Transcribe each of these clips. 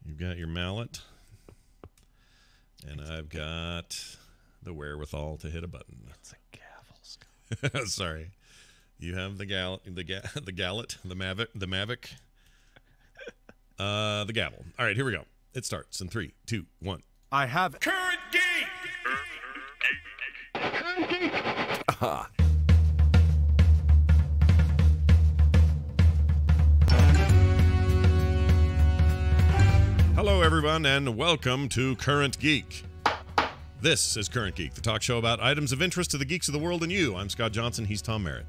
You've got your mallet, and I've got the wherewithal to hit a button. It's a gavel, Scott. Sorry. You have the gallet, the Mavic, the gavel. All right, here we go. It starts in 3, 2, 1. I have Current Geek! Current Geek. Aha. Hello, everyone, and welcome to Current Geek. This is Current Geek, the talk show about items of interest to the geeks of the world and you. I'm Scott Johnson. He's Tom Merritt.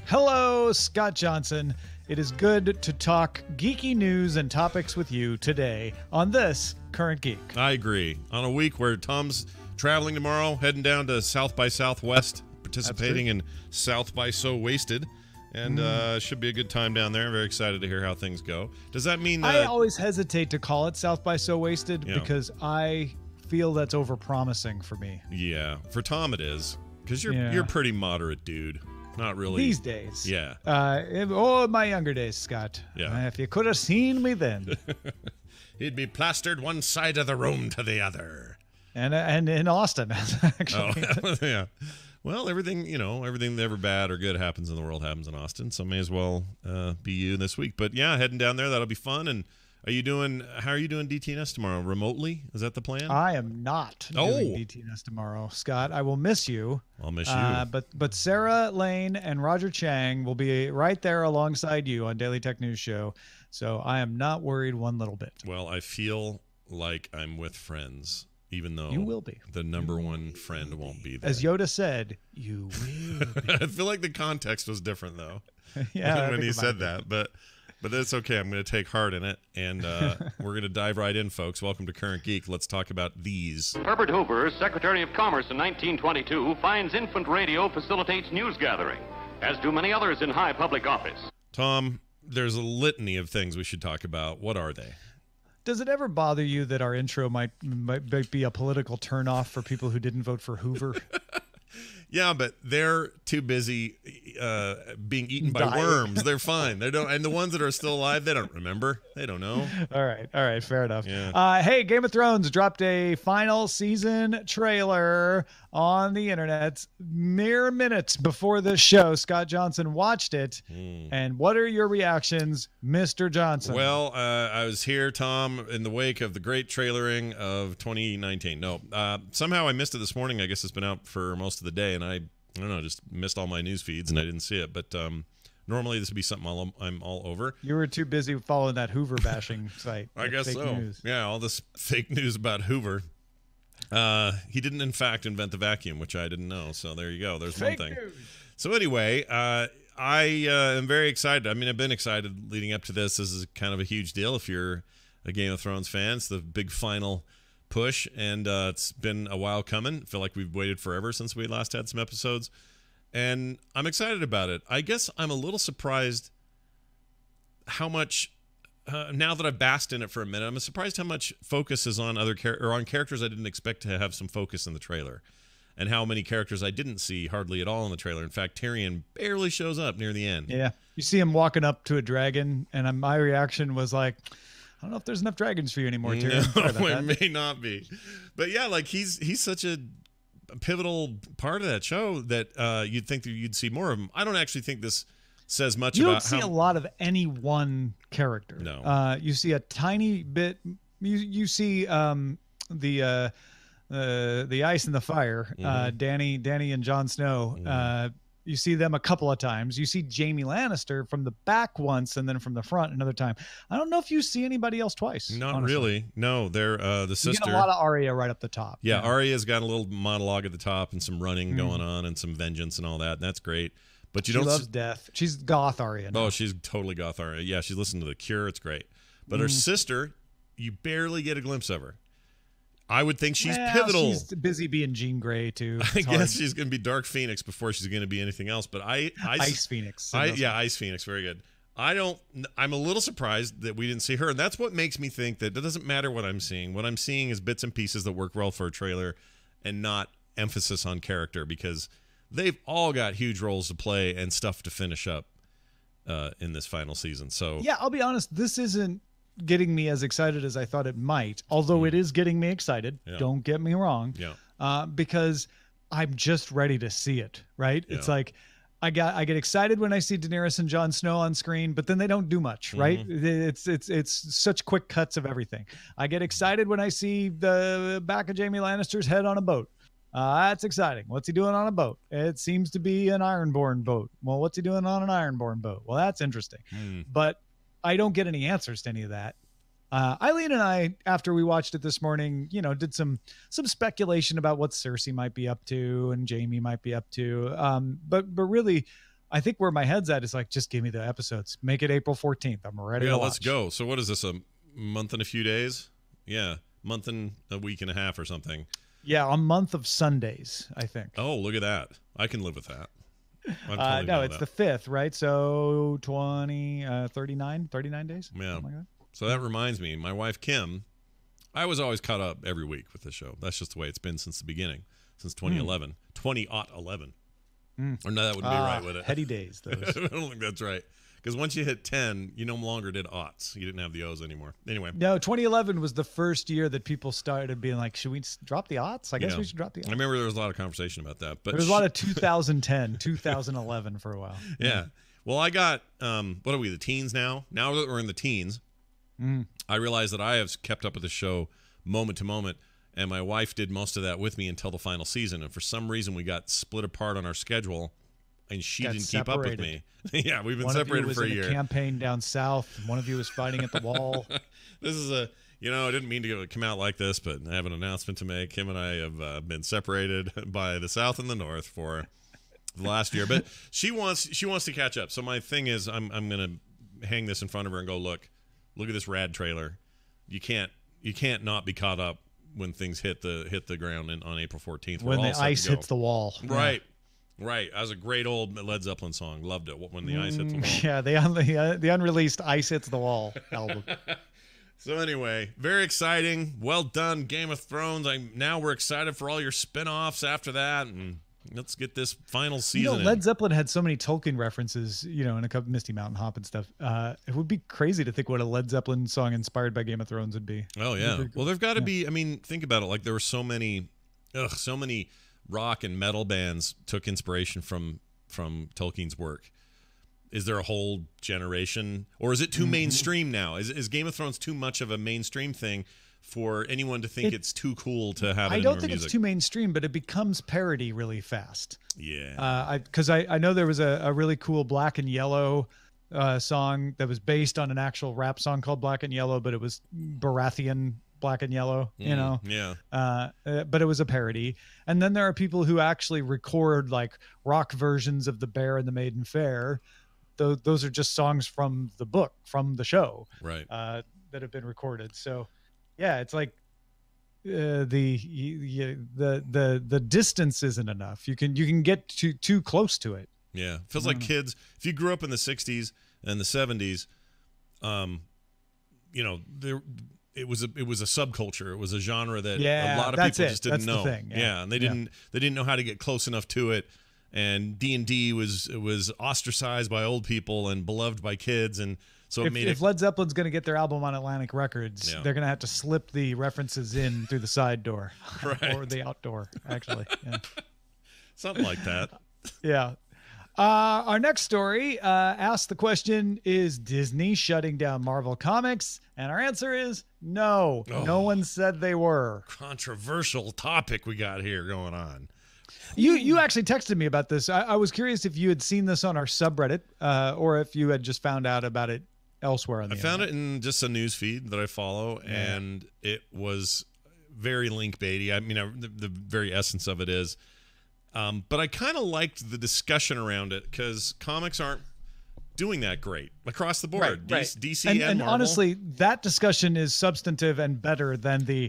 Hello, Scott Johnson. It is good to talk geeky news and topics with you today on this Current Geek. I agree. On a week where Tom's traveling tomorrow, heading down to South by Southwest, participating in South by So Wasted, and should be a good time down there. Very excited to hear how things go. Does that mean that... I always hesitate to call it South by So Wasted because I feel that's overpromising for me. Yeah, for Tom it is, because you're a pretty moderate dude. Not really. These days. Yeah. My younger days, Scott. Yeah. If you could have seen me then. He'd be plastered one side of the room to the other. And in Austin, actually. Oh, yeah. Well, everything ever bad or good happens in the world happens in Austin, so may as well be you this week. But yeah, heading down there, that'll be fun. And how are you doing DTNS tomorrow? Remotely? Is that the plan? I am not doing DTNS tomorrow, Scott. I will miss you. I'll miss you. But Sarah Lane and Roger Chang will be right there alongside you on Daily Tech News Show. So I am not worried one little bit. Well, I feel like I'm with friends, even though you will be. The number one friend won't be there. As Yoda said, you will be. I feel like the context was different, though. Yeah, when he said that. But that's okay. I'm going to take heart in it, and we're going to dive right in, folks. Welcome to Current Geek. Let's talk about these. Herbert Hoover, Secretary of Commerce in 1922, finds infant radio facilitates news gathering, as do many others in high public office. Tom, there's a litany of things we should talk about. What are they? Does it ever bother you that our intro might be a political turnoff for people who didn't vote for Hoover? Yeah, but they're too busy being eaten by worms. They're fine. They don't, and the ones that are still alive, they don't remember. They don't know. All right, fair enough. Yeah. Hey, Game of Thrones dropped a final season trailer on the internet mere minutes before the show. Scott Johnson watched it, and what are your reactions, Mr. Johnson? Well, I was here, Tom, in the wake of the great trailering of 2019. No, somehow I missed it this morning. I guess it's been out for most of the day, and I don't know, just missed all my news feeds and I didn't see it. But normally this would be something I'm all over. You were too busy following that Hoover bashing site. I guess so. News. Yeah, all this fake news about Hoover. He didn't, in fact, invent the vacuum, which I didn't know. So there you go. There's fake one thing. News. So anyway, I am very excited. I mean, I've been excited leading up to this. This is kind of a huge deal if you're a Game of Thrones fan. It's the big final push, and it's been a while coming. I feel like we've waited forever since we last had some episodes, and I'm excited about it. I guess I'm a little surprised how much now that I've basked in it for a minute, I'm surprised how much focus is on on characters I didn't expect to have some focus in the trailer, and how many characters I didn't see hardly at all in the trailer. In fact, Tyrion barely shows up near the end. Yeah, you see him walking up to a dragon, and my reaction was like, I don't know if there's enough dragons for you anymore, Tyrion. No, it may not be. But yeah, like he's such a pivotal part of that show that you'd think that you'd see more of him. I don't actually think this says much about how... You don't see a lot of any one character. No. You see a tiny bit... You see the ice and the fire, Dany and Jon Snow. You see them a couple of times. You see Jaime Lannister from the back once and then from the front another time. I don't know if you see anybody else twice. Not honestly. really. No, they're the sister. You get a lot of Arya right up the top. Yeah, Arya's got a little monologue at the top and some running going on and some vengeance and all that. And that's great. But she loves death. She's goth Arya now. Oh, she's totally goth Arya. Yeah, she's listening to The Cure. It's great. But her sister, you barely get a glimpse of her. I would think she's pivotal. She's busy being Jean Grey too. I guess she's going to be Dark Phoenix before she's going to be anything else. But Ice Phoenix. Ice Phoenix. Very good. I'm a little surprised that we didn't see her, and that's what makes me think that it doesn't matter what I'm seeing. What I'm seeing is bits and pieces that work well for a trailer, and not emphasis on character, because they've all got huge roles to play and stuff to finish up in this final season. So yeah, I'll be honest. This isn't getting me as excited as I thought it might, although it is getting me excited. Yeah. Don't get me wrong. Yeah. Because I'm just ready to see it, right? Yeah. It's like I get excited when I see Daenerys and Jon Snow on screen, but then they don't do much, right? It's such quick cuts of everything. I get excited when I see the back of Jaime Lannister's head on a boat. That's exciting. What's he doing on a boat? It seems to be an Ironborn boat. Well, what's he doing on an Ironborn boat? Well, that's interesting. But I don't get any answers to any of that. Eileen and I, after we watched it this morning, did some speculation about what Cersei might be up to and Jaime might be up to. But really, I think where my head's at is like, just give me the episodes. Make it April 14th. I'm ready to watch. Let's go. So what is this, a month and a few days? Yeah, month and a week and a half or something. Yeah, a month of Sundays, I think. Oh, look at that. I can live with that. No, it's the 5th, right? So 39 days? Yeah. Like that. So that reminds me, my wife, Kim, I was always caught up every week with the show. That's just the way it's been since the beginning, since 2011. 2011. Or no, that wouldn't be right with it. Heady days, those. I don't think that's right. Because once you hit 10, you no longer did aughts. You didn't have the O's anymore. Anyway. No, 2011 was the first year that people started being like, should we drop the aughts? I guess we should drop the aughts. I remember there was a lot of conversation about that. But there was a lot of 2010, 2011 for a while. Yeah. Well, I got, what are we, the teens now? Now that we're in the teens, I realized that I have kept up with the show moment to moment, and my wife did most of that with me until the final season. And for some reason, we got split apart on our schedule, and she didn't keep up with me. Yeah, we've been separated for a year. One of you was in a campaign down south, and one of you was fighting at the wall. This is I didn't mean to come out like this, but I have an announcement to make. Kim and I have been separated by the South and the North for the last year. But she wants to catch up. So my thing is, I'm going to hang this in front of her and go, look at this rad trailer. You can't not be caught up when things hit the ground on April 14th. When the ice hits the wall. Right. Right. That was a great old Led Zeppelin song. Loved it. When the ice hits the wall. Yeah, the unreleased Ice Hits the Wall album. So anyway, very exciting. Well done, Game of Thrones. Now we're excited for all your spin-offs after that, and let's get this final season. Led Zeppelin had so many Tolkien references, in a couple Misty Mountain Hop and stuff. It would be crazy to think what a Led Zeppelin song inspired by Game of Thrones would be. Oh yeah. Cool. Well, there've got to be. I mean, think about it. Like there were so many rock and metal bands took inspiration from Tolkien's work. Is there a whole generation, or is it too mainstream now? Is Game of Thrones too much of a mainstream thing for anyone to think it's too cool to have it in their music? I don't think it's too mainstream, but it becomes parody really fast. Yeah. Because I know there was a really cool Black and Yellow song that was based on an actual rap song called Black and Yellow, but it was Baratheon Black and Yellow, Yeah. But it was a parody. And then there are people who actually record like rock versions of The Bear and the Maiden Fair. Those are just songs from the book, from the show, right? That have been recorded. So, yeah, it's like the distance isn't enough. You can get too close to it. Yeah, feels like kids. If you grew up in the '60s and the '70s, it was a subculture. It was a genre that a lot of people just didn't know. Yeah, and they didn't know how to get close enough to it. And D&D was ostracized by old people and beloved by kids, and so if Led Zeppelin's going to get their album on Atlantic Records, they're going to have to slip the references in through the side door, right. Or the outdoor, actually. Yeah. Something like that. Yeah. Our next story asks the question: is Disney shutting down Marvel Comics? And our answer is no. No one said they were. Controversial topic we got here going on. You actually texted me about this. I was curious if you had seen this on our subreddit or if you had just found out about it elsewhere on the internet. I found it in just a news feed that I follow, and it was very link baity. I mean, the very essence of it is. But I kind of liked the discussion around it because comics aren't doing that great across the board. Right. DC and Marvel. Honestly, that discussion is substantive and better than the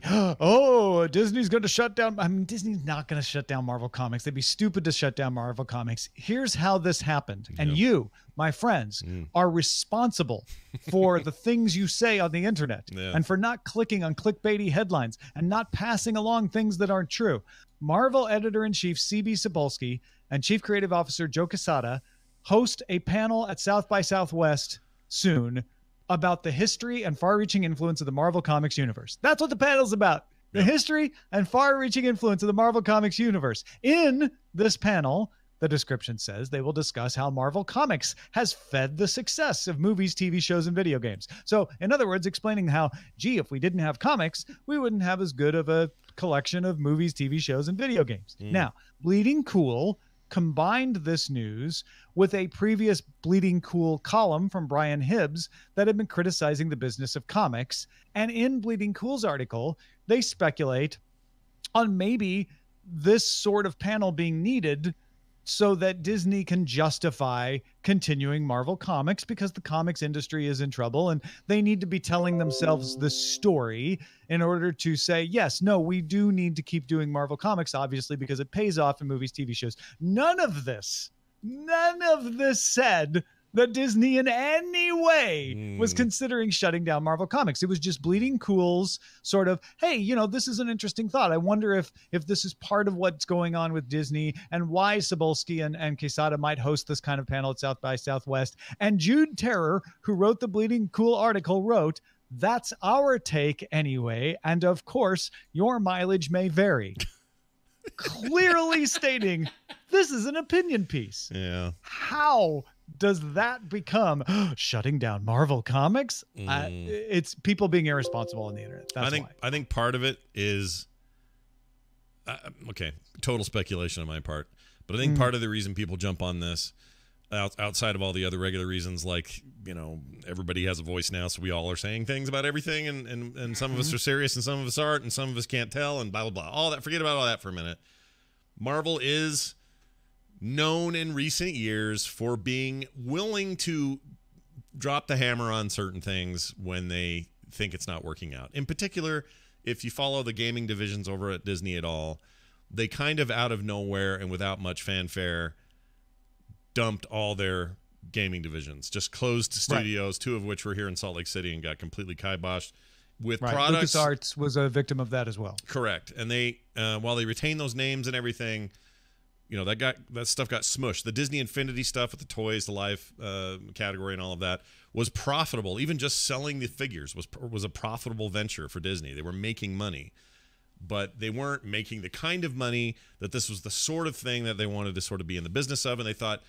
Disney's going to shut down. I mean, Disney's not going to shut down Marvel Comics. They'd be stupid to shut down Marvel Comics. Here's how this happened. And you, my friends, are responsible for the things you say on the internet and for not clicking on clickbaity headlines and not passing along things that aren't true. Marvel editor-in-chief C.B. Cebulski and Chief Creative Officer Joe Quesada host a panel at South by Southwest soon about the history and far-reaching influence of the Marvel Comics universe. That's what the panel's about. The history and far-reaching influence of the Marvel Comics universe. In this panel, the description says they will discuss how Marvel Comics has fed the success of movies, TV shows, and video games. So, in other words, explaining how, gee, if we didn't have comics, we wouldn't have as good of a collection of movies, TV shows, and video games. Now, Bleeding Cool combined this news with a previous Bleeding Cool column from Brian Hibbs that had been criticizing the business of comics. And in Bleeding Cool's article, they speculate on maybe this sort of panel being needed so that Disney can justify continuing Marvel Comics, because the comics industry is in trouble and they need to be telling themselves the story in order to say, yes, no, we do need to keep doing Marvel Comics, obviously, because it pays off in movies, TV shows. None of this said that Disney in any way was considering shutting down Marvel Comics. It was just Bleeding Cool's sort of, hey, you know, this is an interesting thought. I wonder if this is part of what's going on with Disney and why Cebulski and Quesada might host this kind of panel at South by Southwest. And Jude Terror, who wrote the Bleeding Cool article, wrote, "That's our take anyway, and of course, your mileage may vary." Clearly stating this is an opinion piece. Yeah. How does that become shutting down Marvel Comics? It's people being irresponsible on the internet. That's why. I think part of it is okay, total speculation on my part, but I think part of the reason people jump on this, outside of all the other regular reasons, like, you know, everybody has a voice now, so we all are saying things about everything, and some of us are serious and some of us aren't, and some of us can't tell, and blah blah blah. All that, forget about all that for a minute. Marvel is known in recent years for being willing to drop the hammer on certain things when they think it's not working out. In particular, if you follow the gaming divisions over at Disney at all, they kind of out of nowhere and without much fanfare dumped all their gaming divisions, just closed studios, two of which were here in Salt Lake City, and got completely kiboshed with products. LucasArts was a victim of that as well. Correct. And they, while they retain those names and everything, you know, that stuff got smushed. The Disney Infinity stuff with the toys, the live category, and all of that was profitable. Even just selling the figures was a profitable venture for Disney. They were making money, but they weren't making the kind of money that this was the sort of thing that they wanted to sort of be in the business of. And they thought,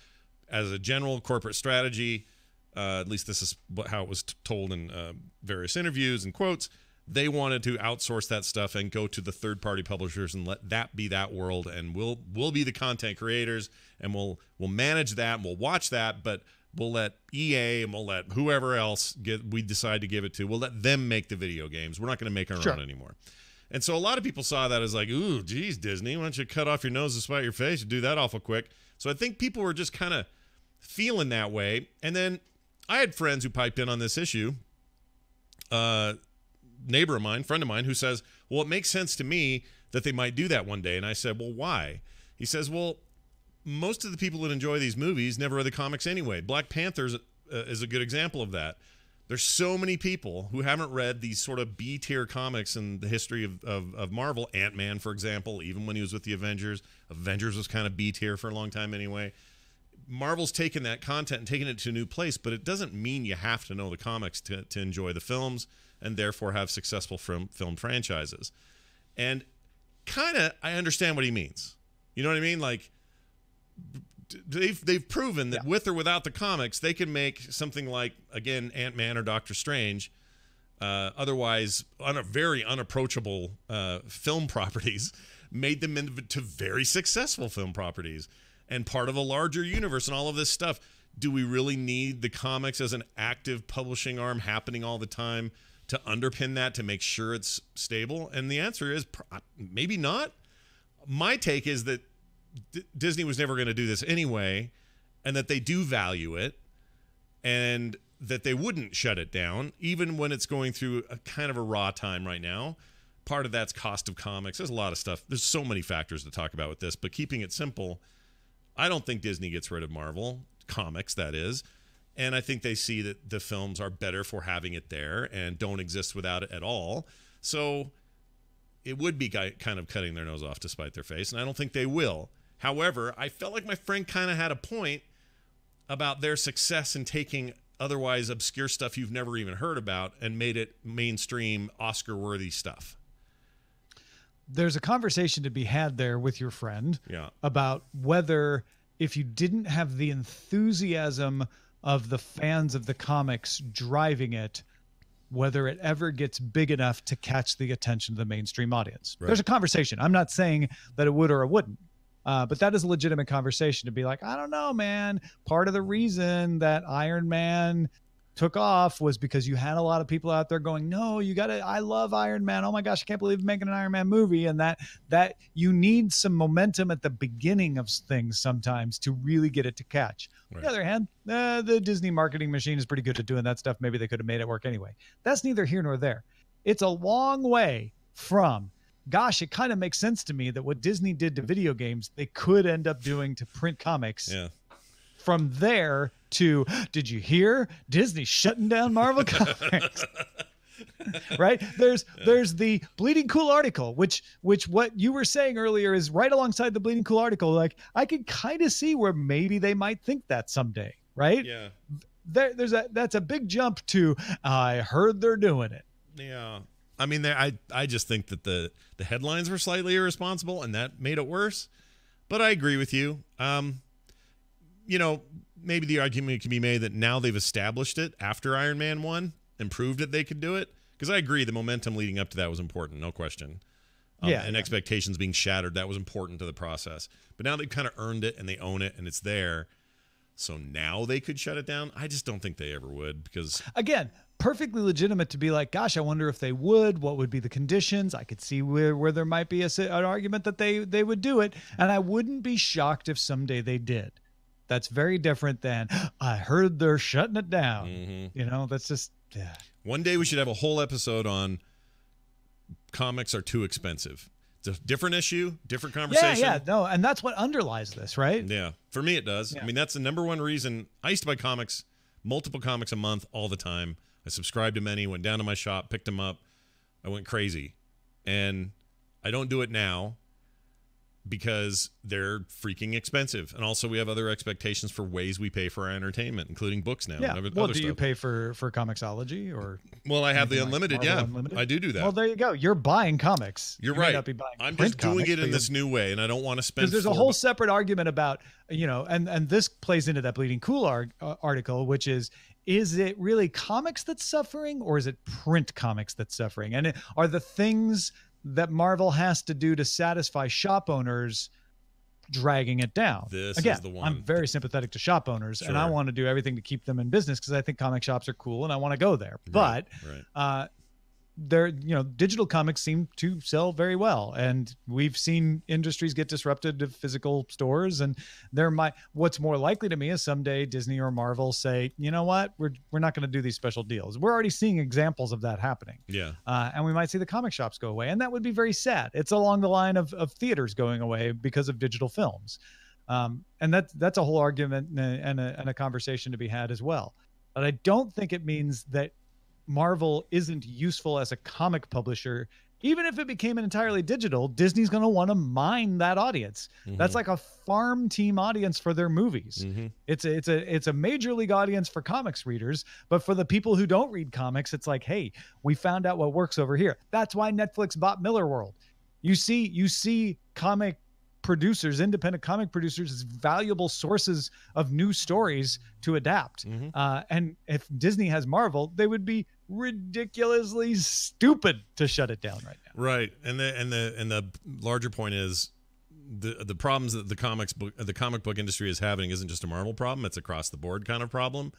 as a general corporate strategy, at least this is how it was told in various interviews and quotes, they wanted to outsource that stuff and go to the third-party publishers and let that be that world, and we'll be the content creators, and we'll manage that, and we'll watch that, but we'll let EA and we'll let whoever else we decide to give it to, we'll let them make the video games. We're not going to make our own anymore. And so a lot of people saw that as like, ooh, geez, Disney, why don't you cut off your nose to spite your face? You do that awful quick. So I think people were just kind of feeling that way. And then I had friends who piped in on this issue. Neighbor of mine, friend of mine, who says, well, it makes sense to me that they might do that one day. And I said, well, why? He says, well, most of the people that enjoy these movies never read the comics anyway. Black Panther is a good example of that. There's so many people who haven't read these sort of B-tier comics in the history of Marvel. Ant-Man, for example, even when he was with the Avengers. Avengers was kind of B-tier for a long time anyway. Marvel's taken that content and taken it to a new place, but it doesn't mean you have to know the comics to enjoy the films and therefore have successful film franchises. And kind of, I understand what he means. You know what I mean? Like, they've proven that with or without the comics, they can make something like, again, Ant-Man or Doctor Strange, otherwise very unapproachable film properties, made them into very successful film properties and part of a larger universe and all of this stuff. Do we really need the comics as an active publishing arm happening all the time to underpin that, to make sure it's stable? And the answer is maybe not. My take is that Disney was never going to do this anyway, and that they do value it, and that they wouldn't shut it down, even when it's going through a kind of a raw time right now. Part of that's cost of comics. There's a lot of stuff. There's so many factors to talk about with this, but keeping it simple, I don't think Disney gets rid of Marvel comics, that is. And I think they see that the films are better for having it there and don't exist without it at all. So it would be kind of cutting their nose off to spite their face, and I don't think they will. However, I felt like my friend kind of had a point about their success in taking otherwise obscure stuff you've never even heard about and made it mainstream Oscar-worthy stuff. There's a conversation to be had there with your friend about whether, if you didn't have the enthusiasm of the fans of the comics driving it, whether it ever gets big enough to catch the attention of the mainstream audience. Right. There's a conversation. I'm not saying that it would or it wouldn't, but that is a legitimate conversation to be like, I don't know, man. Part of the reason that Iron Man took off was because you had a lot of people out there going, no, you got to, I love Iron Man. Oh my gosh, I can't believe you're making an Iron Man movie. And that you need some momentum at the beginning of things sometimes to really get it to catch. Right. On the other hand, the Disney marketing machine is pretty good at doing that stuff. Maybe they could have made it work anyway. That's neither here nor there. It's a long way from, gosh, it kind of makes sense to me that what Disney did to video games, they could end up doing to print comics. Yeah. From there to, did you hear Disney shutting down Marvel Comics? Right? There's the Bleeding Cool article, which what you were saying earlier is right alongside the Bleeding Cool article. Like, I could kind of see where maybe they might think that someday, right? Yeah. That's a big jump to, I heard they're doing it. Yeah. I mean, I just think that the headlines were slightly irresponsible, and that made it worse. But I agree with you. You know, maybe the argument can be made that now they've established it after Iron Man 1 and proved that they could do it. Because I agree, the momentum leading up to that was important, no question. And expectations being shattered, that was important to the process. But now they've kind of earned it, and they own it, and it's there. So now they could shut it down? I just don't think they ever would, because... Again, perfectly legitimate to be like, gosh, I wonder if they would. What would be the conditions? I could see where there might be an argument that they would do it. And I wouldn't be shocked if someday they did. That's very different than, I heard they're shutting it down. Mm-hmm. You know, that's just... Yeah. One day we should have a whole episode on comics are too expensive. It's a different issue, different conversation. Yeah, no, and that's what underlies this, right? Yeah, for me it does. Yeah. I mean, that's the number one reason. I used to buy comics, multiple comics a month all the time. I subscribed to many, went down to my shop, picked them up. I went crazy. And I don't do it now because they're freaking expensive. And also we have other expectations for ways we pay for our entertainment, including books now. Yeah. Well, do you pay for Comixology or? Well, I have the Unlimited. Like Unlimited? I do that. Well, there you go. You're buying comics. You're right. I'm just doing it in this new way, and I don't want to spend. Because there's a whole separate argument about, you know, and this plays into that Bleeding Cool article, which is it really comics that's suffering, or is it print comics that's suffering? And are the things that Marvel has to do to satisfy shop owners dragging it down? This Again, is the one. I'm very sympathetic to shop owners, and I want to do everything to keep them in business because I think comic shops are cool and I want to go there. But digital comics seem to sell very well, and we've seen industries get disrupted to physical stores, and what's more likely to me is someday Disney or Marvel say, you know what, we're not going to do these special deals. We're already seeing examples of that happening. And we might see the comic shops go away, and that would be very sad. It's along the line of theaters going away because of digital films, and that's a whole argument and a conversation to be had as well. But I don't think it means that Marvel isn't useful as a comic publisher. Even if it became an entirely digital, Disney's going to want to mine that audience. Mm-hmm. That's like a farm team audience for their movies. Mm-hmm. It's a major league audience for comics readers, but for the people who don't read comics, it's like, hey, we found out what works over here. That's why Netflix bought Miller World. You see comic producers, independent comic producers, as valuable sources of new stories to adapt. Mm-hmm. And if Disney has Marvel, they would be ridiculously stupid to shut it down right now. Right. And the larger point is the problems that the comic book industry is having isn't just a Marvel problem, it's across the board kind of problem.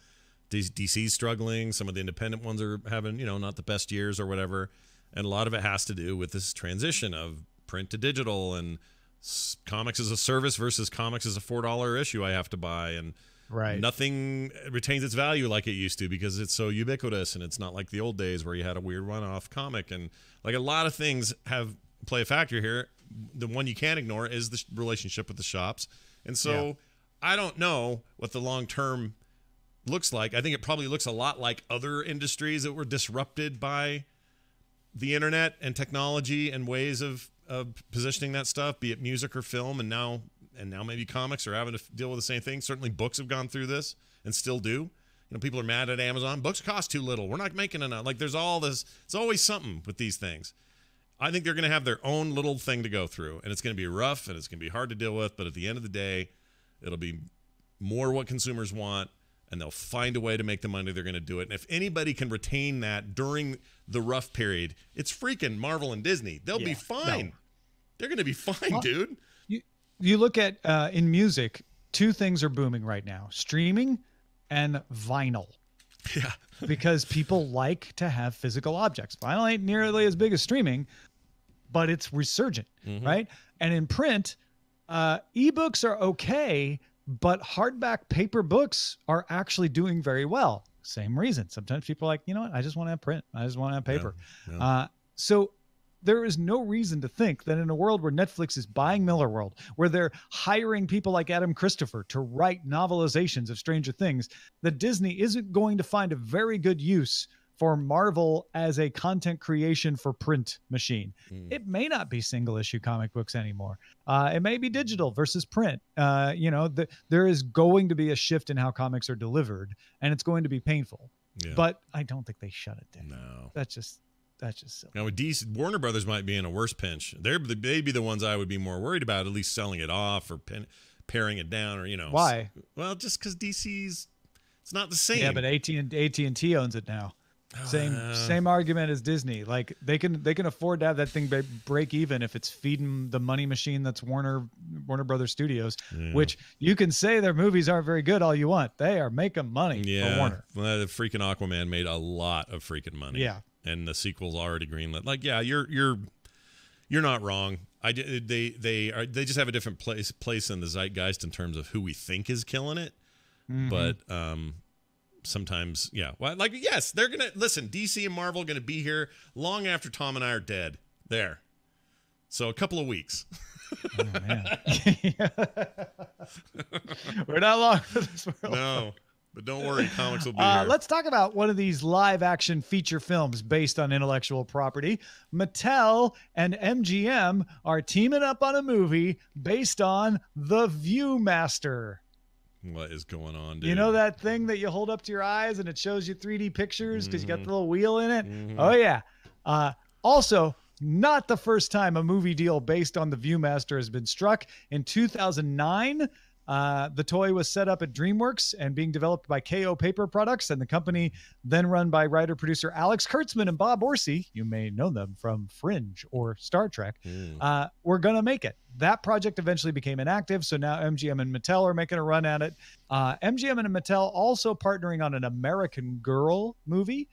DC's struggling, some of the independent ones are having, not the best years or whatever. And a lot of it has to do with this transition of print to digital and comics as a service versus comics as a $4 issue I have to buy, and nothing retains its value like it used to because it's so ubiquitous, and it's not like the old days where you had a weird one-off comic, and like a lot of things play a factor here. The one you can't ignore is the relationship with the shops, and so I don't know what the long term looks like. I think it probably looks a lot like other industries that were disrupted by the internet and technology and ways of positioning that stuff, be it music or film, and now maybe comics are having to deal with the same thing. Certainly books have gone through this and still do. people are mad at Amazon. Books cost too little. We're not making enough. Like, there's all this. It's always something with these things. I think they're going to have their own little thing to go through, and it's going to be rough and it's going to be hard to deal with. But at the end of the day, it'll be more what consumers want, and they'll find a way to make the money. They're going to do it. And if anybody can retain that during the rough period, it's freaking Marvel and Disney. They'll be fine. No. They're going to be fine, dude. You look at in music, two things are booming right now: streaming and vinyl. Yeah. Because people like to have physical objects. Vinyl ain't nearly as big as streaming, but it's resurgent, right? And in print, ebooks are okay, but hardback paper books are actually doing very well. Same reason. Sometimes people are like, you know what? I just want to have print. I just want to have paper. Yeah. So there is no reason to think that in a world where Netflix is buying Millarworld, where they're hiring people like Adam Christopher to write novelizations of Stranger Things, that Disney isn't going to find a very good use for Marvel as a content creation for print machine. It may not be single issue comic books anymore. It may be digital versus print. There is going to be a shift in how comics are delivered, and it's going to be painful. Yeah. But I don't think they shut it down. No. That's just silly. Now, with DC, Warner Brothers might be in a worse pinch. They'd be the ones I would be more worried about, at least selling it off or paring it down, or Why? Well, just because DC's, it's not the same. Yeah, but AT&T owns it now. Same argument as Disney. Like they can afford to have that thing break even if it's feeding the money machine that's Warner Brothers Studios, which you can say their movies aren't very good all you want. They are making money for Warner. Well, the freaking Aquaman made a lot of freaking money. Yeah. And the sequel's already greenlit. Like, yeah, you're not wrong. They just have a different place in the zeitgeist in terms of who we think is killing it. But sometimes, yeah. Well, like, yes, they're gonna listen. DC and Marvel are gonna be here long after Tom and I are dead. There. So a couple of weeks. Oh man. We're not long for this world. No. But don't worry, comics will be here. Let's talk about one of these live-action feature films based on intellectual property. Mattel and MGM are teaming up on a movie based on The Viewmaster. What is going on, dude? You know that thing that you hold up to your eyes and it shows you 3D pictures because you got the little wheel in it? Oh, yeah. Also, not the first time a movie deal based on The Viewmaster has been struck. In 2009, the toy was set up at DreamWorks and being developed by KO Paper Products, and the company then run by writer-producer Alex Kurtzman and Bob Orsi. You may know them from Fringe or Star Trek. We're going to make it. That project eventually became inactive, so now MGM and Mattel are making a run at it. MGM and Mattel also partnering on an American Girl movie.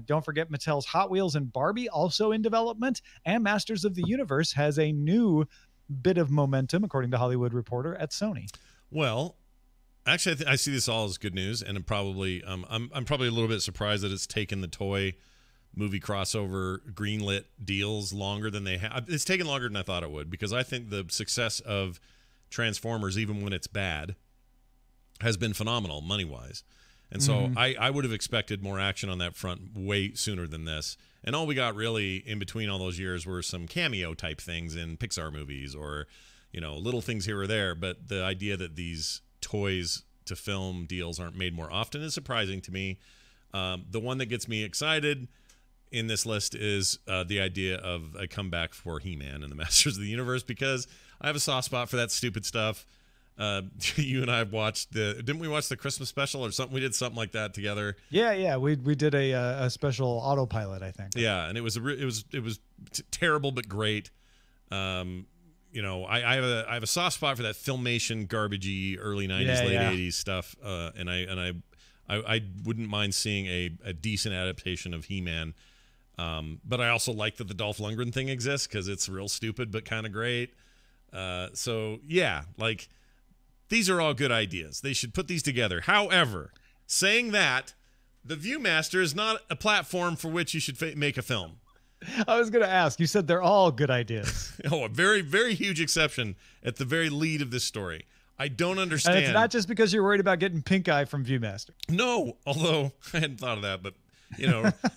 Don't forget Mattel's Hot Wheels and Barbie also in development, and Masters of the Universe has a new bit of momentum, according to Hollywood Reporter, at Sony. Well, actually, I see this all as good news, and I'm probably a little bit surprised that it's taken the toy movie crossover greenlit deals longer than they have. It's taken longer than I thought it would, because I think the success of Transformers, even when it's bad, has been phenomenal money-wise. And so I would have expected more action on that front way sooner than this. And all we got really in between all those years were some cameo type things in Pixar movies or, little things here or there. But the idea that these toys to film deals aren't made more often is surprising to me. The one that gets me excited in this list is the idea of a comeback for He-Man and the Masters of the Universe, because I have a soft spot for that stupid stuff. You and I watched didn't we watch the Christmas special or something? We did something like that together. Yeah. We did a special autopilot, I think. Yeah, and it was terrible but great. I have a soft spot for that Filmation garbagey early 90s, late 80s stuff. And I wouldn't mind seeing a decent adaptation of He-Man. But I also like that the Dolph Lundgren thing exists because it's real stupid but kind of great. So yeah, like, these are all good ideas. They should put these together. However, saying that, The Viewmaster is not a platform for which you should make a film. I was going to ask. You said they're all good ideas. Oh, a very, very huge exception at the very lead of this story. I don't understand. And it's not just because you're worried about getting pink eye from Viewmaster. No, although I hadn't thought of that, but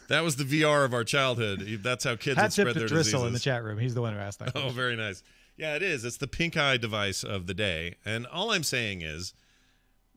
that was the VR of our childhood. That's how kids would spread their diseases. Driscoll in the chat room. He's the one who asked that question. Oh, very nice. Yeah, it is. It's the pink eye device of the day. And all I'm saying is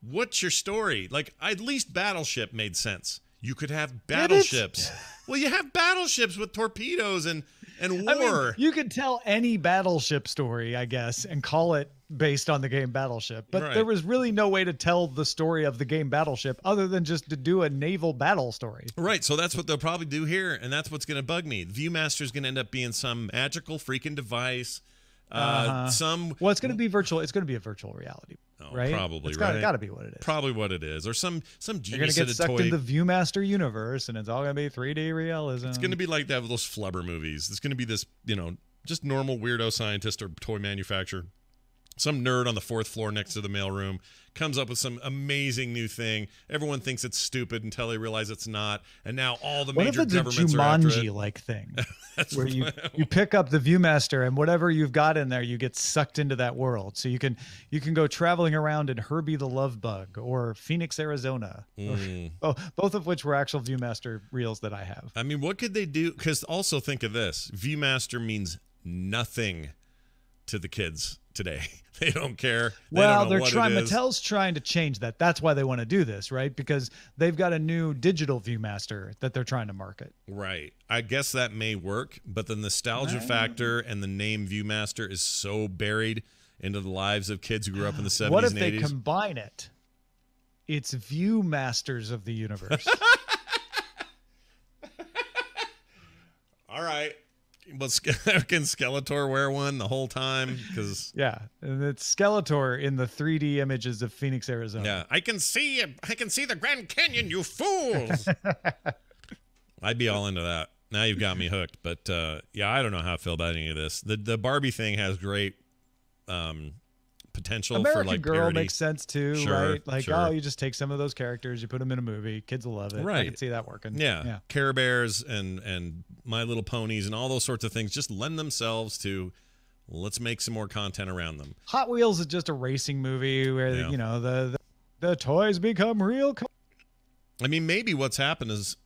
What's your story? Like, at least Battleship made sense. You could have battleships. Well, you have battleships with torpedoes and war. I mean, you could tell any battleship story, I guess, and call it based on the game Battleship. But there was really no way to tell the story of the game Battleship other than just to do a naval battle story. Right. So that's what they'll probably do here, and that's what's going to bug me. Viewmaster is going to end up being some magical freaking device. Well, it's going to be virtual. It's going to be a virtual reality, right? Probably, it's right? Got to be what it is. Probably what it is, or some genius. You're going to get sucked into the Viewmaster universe, and it's all going to be 3D realism. It's going to be like that with those flubber movies. It's going to be this, just normal weirdo scientist or toy manufacturer. Some nerd on the 4th floor next to the mailroom comes up with some amazing new thing. Everyone thinks it's stupid until they realize it's not. And now all the major governments are after it. What if it's a Jumanji-like thing? Where you pick up the Viewmaster and whatever you've got in there, you get sucked into that world. So you can go traveling around in Herbie the Love Bug or Phoenix, Arizona. Both of which were actual Viewmaster reels that I have. I mean, what could they do? Because also think of this. Viewmaster means nothing to the kids today. They don't care. Mattel's trying to change that. That's why they want to do this, right? Because they've got a new digital Viewmaster that they're trying to market. Right. I guess that may work, but the nostalgia factor and the name Viewmaster is so buried into the lives of kids who grew up in the 70s and 80s. What if they combine it? It's Viewmasters of the universe. All right. But can Skeletor wear one the whole time? Because and it's Skeletor in the 3D images of Phoenix, Arizona. Yeah, I can see the Grand Canyon, you fools. I'd be all into that. Now you've got me hooked. But I don't know how I feel about any of this. The Barbie thing has great potential American for like Girl parody. makes sense too, right? Like, you just take some of those characters, you put them in a movie, kids will love it. Right. I can see that working. Yeah. Care Bears and My Little Ponies and all those sorts of things just lend themselves to let's make some more content around them. Hot Wheels is just a racing movie where the toys become real. I mean, maybe what's happened is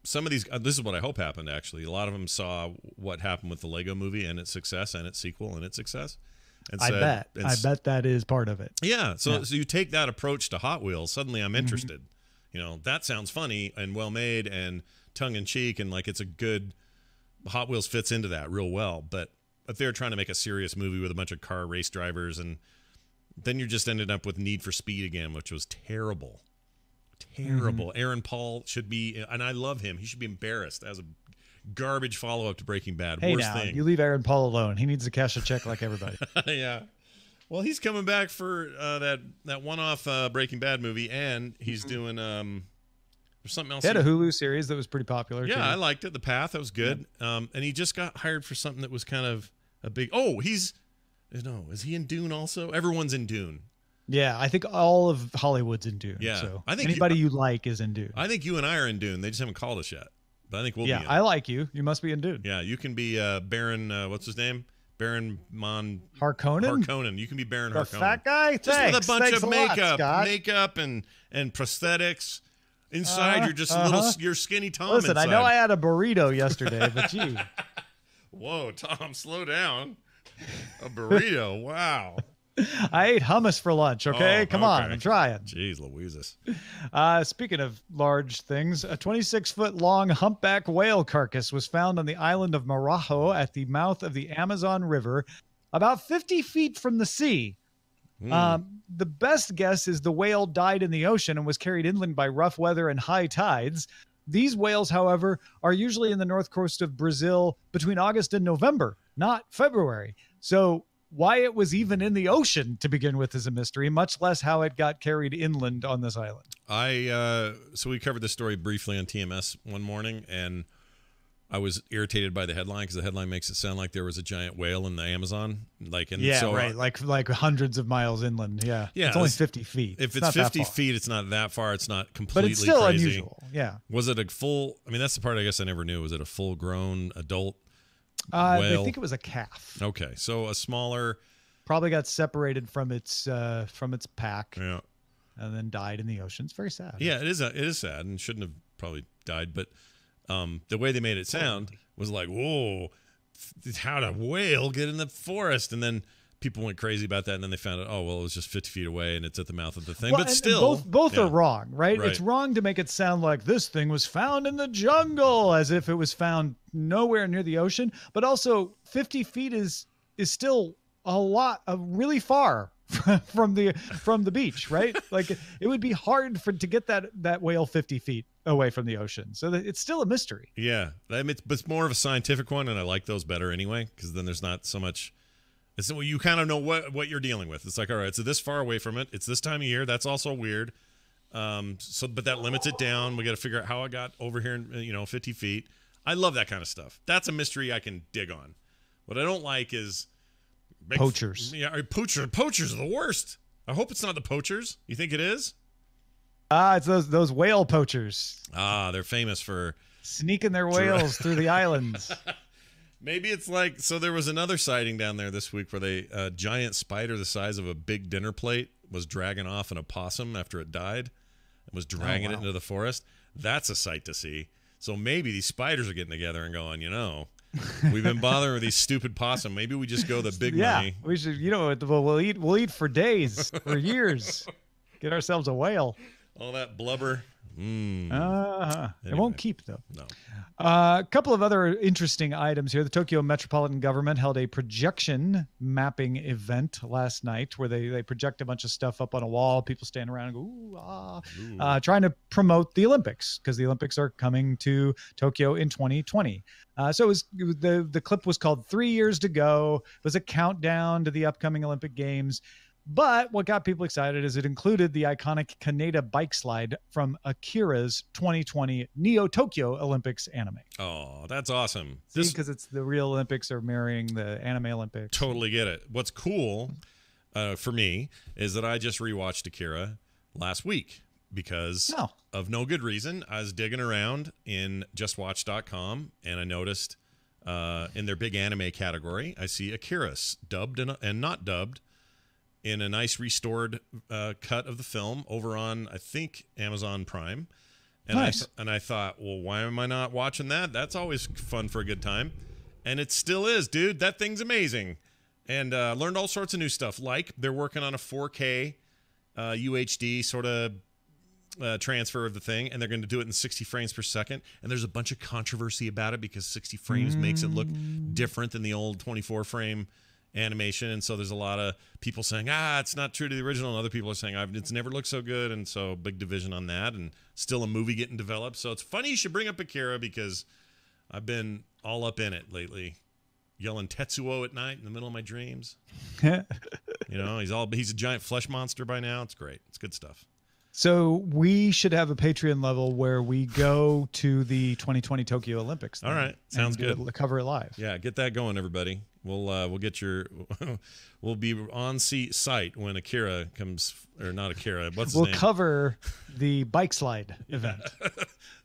some of these. This is what I hope happened. Actually, a lot of them saw what happened with the Lego Movie and its success and its sequel and its success. And I bet that is part of it. Yeah. So you take that approach to Hot Wheels. Suddenly, I'm interested. That sounds funny and well made and tongue in cheek, and like it's a good. Hot Wheels fits into that real well. But if they're trying to make a serious movie with a bunch of car race drivers, and then you just ended up with Need for Speed again, which was terrible. Terrible. Aaron Paul should be, and I love him. He should be embarrassed as a garbage follow-up to Breaking Bad. Hey, Worst thing. You leave Aaron Paul alone. He needs to cash a check like everybody. Yeah. Well, he's coming back for that one-off Breaking Bad movie, and he's doing there's something else. He had a Hulu series that was pretty popular. Yeah, too. I liked it. The Path, that was good. Yeah. And he just got hired for something that was kind of a big. Oh, is he in Dune also? Everyone's in Dune. Yeah, I think all of Hollywood's in Dune. Yeah, so I think anybody you like is in Dune. I think you and I are in Dune. They just haven't called us yet. But I think we'll be in. I like you. You must be in Dune. Yeah, you can be Baron, what's his name? Baron Harkonnen? Harkonnen. You can be Baron The Harkonnen. fat guy? Just Thanks. with a bunch Thanks of makeup and prosthetics. Inside, you're just you're skinny Tom. Listen, inside. I know I had a burrito yesterday, but gee. Whoa, Tom, slow down. A burrito, wow. I ate hummus for lunch, okay? Come on, I'm trying. Jeez Louises. Speaking of large things, a 26-foot-long humpback whale carcass was found on the island of Marajo at the mouth of the Amazon River, about 50 feet from the sea. The best guess is the whale died in the ocean and was carried inland by rough weather and high tides. These whales, however, are usually in the north coast of Brazil between August and November, not February. So why it was even in the ocean to begin with is a mystery, much less how it got carried inland on this island. So we covered this story briefly on TMS one morning, and I was irritated by the headline because the headline makes it sound like there was a giant whale in the Amazon. Like hundreds of miles inland. Yeah. Yeah. It's only 50 feet. If it's 50 feet, it's not that far. It's not completely crazy. But it's still unusual. Yeah. Was it a full, I mean, that's the part I guess I never knew. Was it a full grown adult whale? I think it was a calf. Okay. So a smaller. Probably got separated from its pack. Yeah. And then died in the ocean. It's very sad. Yeah, it is sad and shouldn't have probably died. But the way they made it sound was like, whoa, how'd a whale get in the forest? And then people went crazy about that, and then they found out, oh, well, it was just 50 feet away, and it's at the mouth of the thing. Well, but and still, both yeah. are wrong, right? Right. It's wrong to make it sound like this thing was found in the jungle, as if it was found nowhere near the ocean. But also, 50 feet is still a lot, really far from the beach, right? Like it would be hard to get that whale 50 feet away from the ocean. So it's still a mystery. Yeah, I mean, it's more of a scientific one, and I like those better anyway, because then there's not so much. It's you kind of know what you're dealing with. It's like, all right, it's this far away from it. It's this time of year. That's also weird. But that limits it down. We got to figure out how I got over here, 50 feet. I love that kind of stuff. That's a mystery I can dig on. What I don't like is Poachers. Poachers are the worst. I hope it's not the poachers. You think it is? It's those whale poachers. They're famous for sneaking their whales through the islands. Maybe it's like, so there was another sighting down there this week where a giant spider the size of a big dinner plate was dragging off an opossum after it died and was dragging it into the forest. That's a sight to see. So maybe these spiders are getting together and going, we've been bothering with these stupid possum. Maybe we just go the big money. We should, we'll eat for days, for years. Get ourselves a whale. All that blubber. It Anyway. won't keep, though. No. A couple of other interesting items here. The Tokyo Metropolitan Government held a projection mapping event last night where they project a bunch of stuff up on a wall. People stand around and go, ooh, ah, trying to promote the Olympics, because the Olympics are coming to Tokyo in 2020. So the clip was called 3 Years to Go. It was a countdown to the upcoming Olympic Games. But what got people excited is it included the iconic Kaneda bike slide from Akira's 2020 Neo Tokyo Olympics anime. Oh, that's awesome. Because it's the real Olympics are marrying the anime Olympics. Totally get it. What's cool for me is that I just rewatched Akira last week because of no good reason. I was digging around in justwatch.com and I noticed in their big anime category, I see Akira dubbed and not dubbed in a nice restored cut of the film over on, I think, Amazon Prime. And nice. I thought, well, why am I not watching that? That's always fun for a good time. And it still is, dude. That thing's amazing. And learned all sorts of new stuff. Like they're working on a 4K UHD sort of transfer of the thing, and they're going to do it in 60 frames per second. And there's a bunch of controversy about it because 60 frames makes it look different than the old 24 frame animation, and so there's a lot of people saying it's not true to the original, and other people are saying it's never looked so good, and so big division on that, and still a movie getting developed. So it's funny you should bring up Akira because I've been all up in it lately, yelling Tetsuo at night in the middle of my dreams. He's a giant flesh monster by now. It's great. It's good stuff. So we should have a Patreon level where we go to the 2020 Tokyo Olympics. All right, sounds good. Cover it live. Yeah, get that going, everybody. We'll get we'll be on site when Akira comes, or not Akira. What's his name? We'll cover the bike slide event.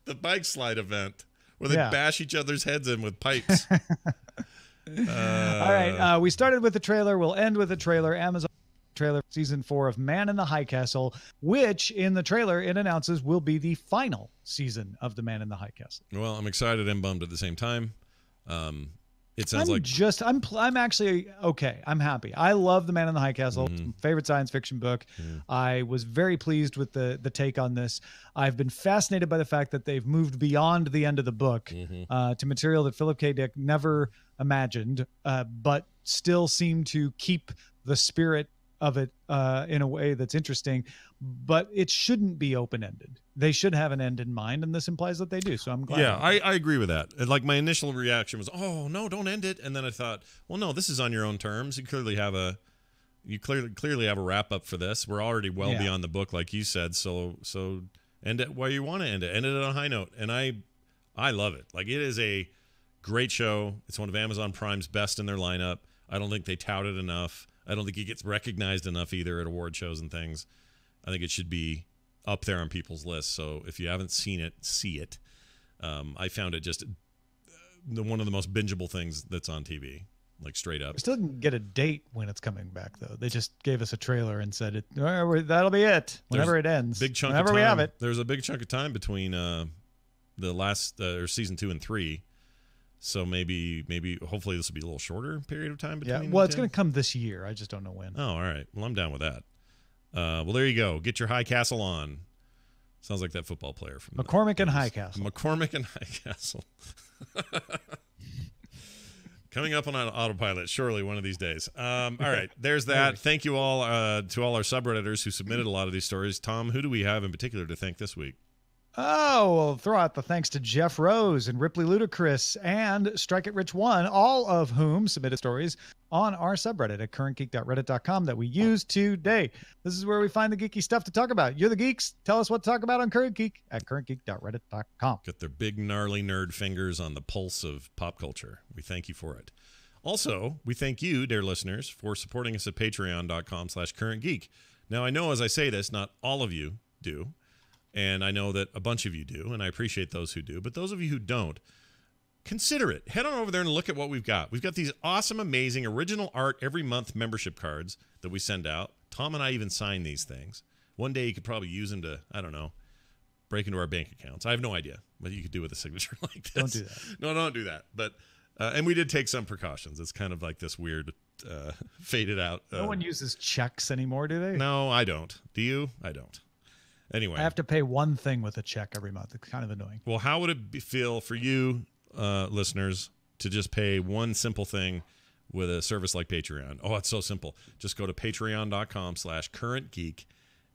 The bike slide event where they bash each other's heads in with pipes. All right, we started with the trailer. We'll end with the trailer. Amazon trailer season 4 of Man in the High Castle, which in the trailer it announces will be the final season of the Man in the High Castle. Well, I'm excited and bummed at the same time. It sounds I'm actually okay. I'm happy. I love the Man in the High Castle. It's my favorite science fiction book. I was very pleased with the take on this. I've been fascinated by the fact that they've moved beyond the end of the book to material that Philip K. Dick never imagined, but still seemed to keep the spirit of it in a way that's interesting, but it shouldn't be open-ended. They should have an end in mind, and this implies that they do. So I'm glad. Yeah, I agree with that. And like my initial reaction was, "Oh no, don't end it." And then I thought, "Well, no, this is on your own terms. You clearly have a wrap up for this. We're already well beyond the book, like you said. So end it where you want to end it. End it on a high note." And I love it. Like, it is a great show. It's one of Amazon Prime's best in their lineup. I don't think they tout it enough. I don't think it gets recognized enough either at award shows and things. I think it should be up there on people's lists. So if you haven't seen it, see it. I found it just one of the most bingeable things that's on TV, like straight up. We still didn't get a date when it's coming back, though. They just gave us a trailer and said that'll be it whenever it ends. Big chunk whenever of time, we have it. There's a big chunk of time between the last or season 2 and 3. So maybe hopefully this will be a little shorter period of time between. Yeah, well, it's going to come this year. I just don't know when. Oh, all right. Well, I'm down with that. Well, there you go. Get your High Castle on. Sounds like that football player from McCormick and High Castle. McCormick and High Castle. Coming up on autopilot, surely one of these days. All right, there's that. Thank you all to all our subredditors who submitted a lot of these stories. Tom, who do we have in particular to thank this week? Oh, well, throw out the thanks to Jeff Rose and Ripley Ludacris and Strike It Rich One, all of whom submitted stories on our subreddit at currentgeek.reddit.com that we use today. This is where we find the geeky stuff to talk about. You're the geeks. Tell us what to talk about on Current Geek at currentgeek.reddit.com. Got their big, gnarly nerd fingers on the pulse of pop culture. We thank you for it. Also, we thank you, dear listeners, for supporting us at patreon.com/currentgeek. Now, I know as I say this, not all of you do. And I know that a bunch of you do, and I appreciate those who do. But those of you who don't, consider it. Head on over there and look at what we've got. We've got these awesome, amazing, original art every month membership cards that we send out. Tom and I even sign these things. One day you could probably use them to, I don't know, break into our bank accounts. I have no idea what you could do with a signature like this. Don't do that. No, don't do that. But and we did take some precautions. It's kind of like this weird faded out. No one uses checks anymore, do they? No, I don't. Do you? I don't. Anyway, I have to pay one thing with a check every month. It's kind of annoying. Well, how would it feel for you, listeners, to just pay one simple thing with a service like Patreon? Oh, it's so simple. Just go to patreon.com/currentgeek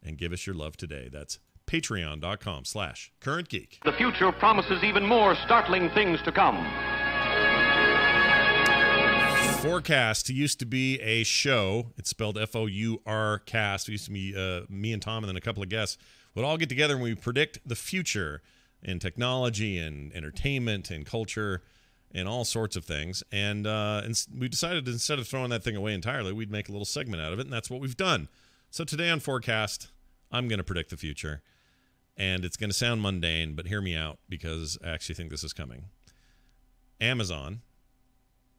and give us your love today. That's patreon.com/currentgeek. The future promises even more startling things to come. Forecast used to be a show. It's spelled F-O-U-R cast. It used to be me and Tom and then a couple of guests would all get together and we predict the future in technology and entertainment and culture and all sorts of things. And we decided instead of throwing that thing away entirely, we'd make a little segment out of it, and that's what we've done. So today on Forecast, I'm going to predict the future. And it's going to sound mundane, but hear me out because I actually think this is coming. Amazon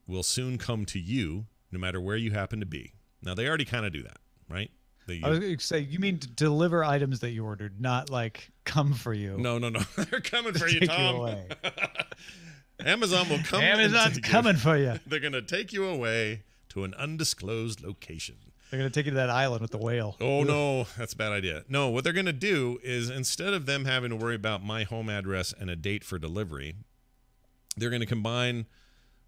will soon come to you no matter where you happen to be. Now, they already kind of do that, right? I was going to say, you mean to deliver items that you ordered, not like come for you. No. They're coming for you, take Tom. You away. Amazon will come. Amazon's coming for you. They're going to take you away to an undisclosed location. They're going to take you to that island with the whale. Oh, no, that's a bad idea. No, what they're going to do is instead of them having to worry about my home address and a date for delivery, they're going to combine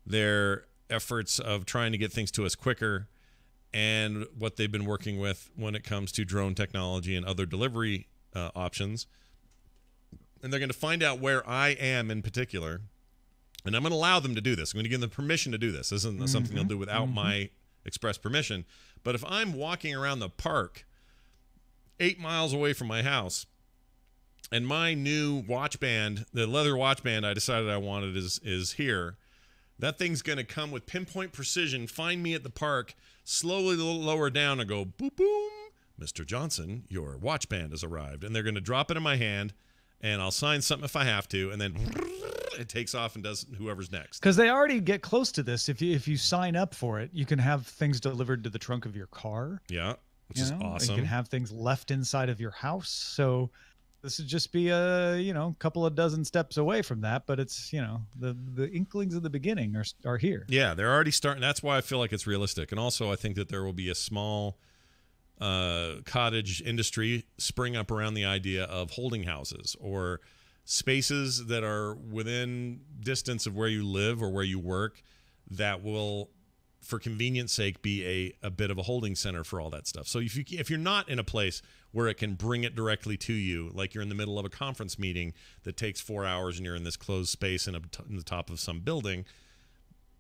their efforts of trying to get things to us quicker and what they've been working with when it comes to drone technology and other delivery options. And they're going to find out where I am in particular. And I'm going to allow them to do this. I'm going to give them permission to do this. This isn't something they'll do without my express permission. But if I'm walking around the park 8 miles away from my house and my new watch band, the leather watch band I decided I wanted is here, that thing's going to come with pinpoint precision, find me at the park, slowly lower down and go, boop, boom, Mr. Johnson, your watch band has arrived. And they're going to drop it in my hand, and I'll sign something if I have to, and then it takes off and does whoever's next. Because they already get close to this. If you sign up for it, you can have things delivered to the trunk of your car. Yeah, which is awesome. You can have things left inside of your house. So this would just be a couple of dozen steps away from that, but it's the inklings of the beginning are here. Yeah, they're already starting. That's why I feel like it's realistic, and also I think that there will be a small cottage industry spring up around the idea of holding houses or spaces that are within distance of where you live or where you work that will, for convenience sake, be a bit of a holding center for all that stuff. So if you're not in a place where it can bring it directly to you, like you're in the middle of a conference meeting that takes 4 hours and you're in this closed space in the top of some building,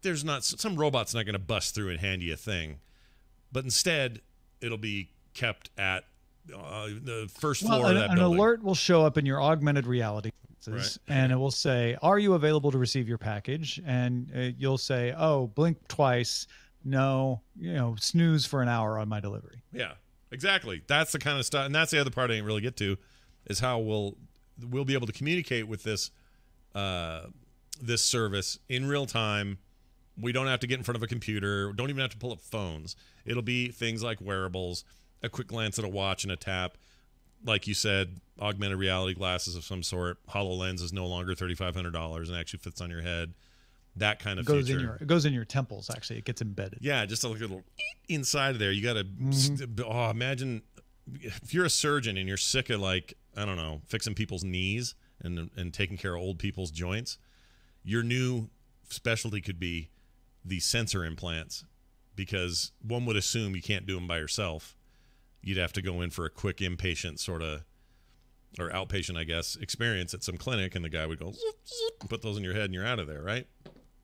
there's not some robot's not going to bust through and hand you a thing, but instead it'll be kept at the first floor of that building. An alert will show up in your augmented reality. Right. And it will say, are you available to receive your package? And you'll say, oh, blink twice. No, snooze for an hour on my delivery. Yeah, exactly. That's the kind of stuff. And that's the other part I didn't really get to is how we'll be able to communicate with this service in real time. We don't have to get in front of a computer. Don't even have to pull up phones. It'll be things like wearables, a quick glance at a watch and a tap. Like you said, augmented reality glasses of some sort. HoloLens is no longer $3,500 and actually fits on your head. that kind of goes feature. it goes in your temples. Actually, it gets embedded. Yeah, just a little inside of there. You got to imagine if you're a surgeon and you're sick of, like, I don't know, fixing people's knees and taking care of old people's joints. Your new specialty could be the sensor implants, because one would assume you can't do them by yourself. You'd have to go in for a quick inpatient sort of, or outpatient, I guess, experience at some clinic, and the guy would go, zoop, zoop, put those in your head and you're out of there, right?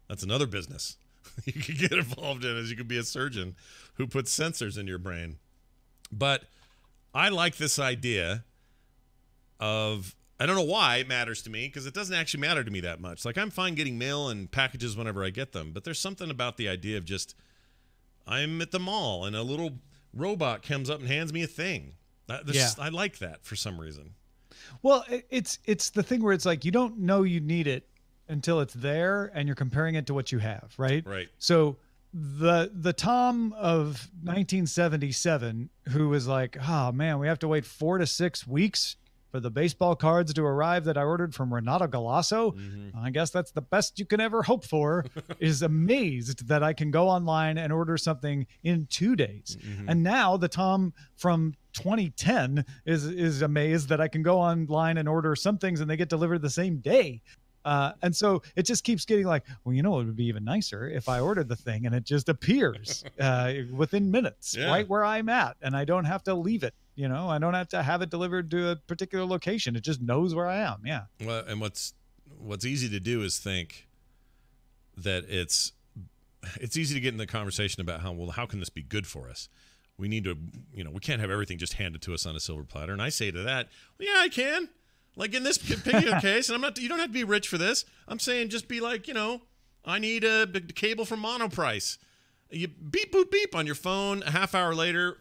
That's another business you could get involved in, as you could be a surgeon who puts sensors in your brain. But I like this idea of, I don't know why it matters to me, because it doesn't actually matter to me that much. Like, I'm fine getting mail and packages whenever I get them, but there's something about the idea of just, I'm at the mall and a little robot comes up and hands me a thing. I like that for some reason. Well, it's the thing where it's like you don't know you need it until it's there and you're comparing it to what you have, right? Right. So the Tom of 1977 who was like, oh man, we have to wait 4 to 6 weeks for the baseball cards to arrive that I ordered from Renato Galasso. I guess that's the best you can ever hope for, is amazed that I can go online and order something in 2 days. And now the Tom from 2010 is amazed that I can go online and order some things and they get delivered the same day. And so it just keeps getting like, well, you know, it would be even nicer if I ordered the thing and it just appears within minutes, right where I'm at, and I don't have to leave it. You know, I don't have to have it delivered to a particular location. It just knows where I am. Yeah. Well, and what's easy to do is think that it's easy to get in the conversation about how can this be good for us? We need to, you know, we can't have everything just handed to us on a silver platter. And I say to that, well, yeah, I can. Like in this particular case, and you don't have to be rich for this. I'm saying just be like, you know, I need a cable from Monoprice. You beep, boop, beep on your phone. A half hour later,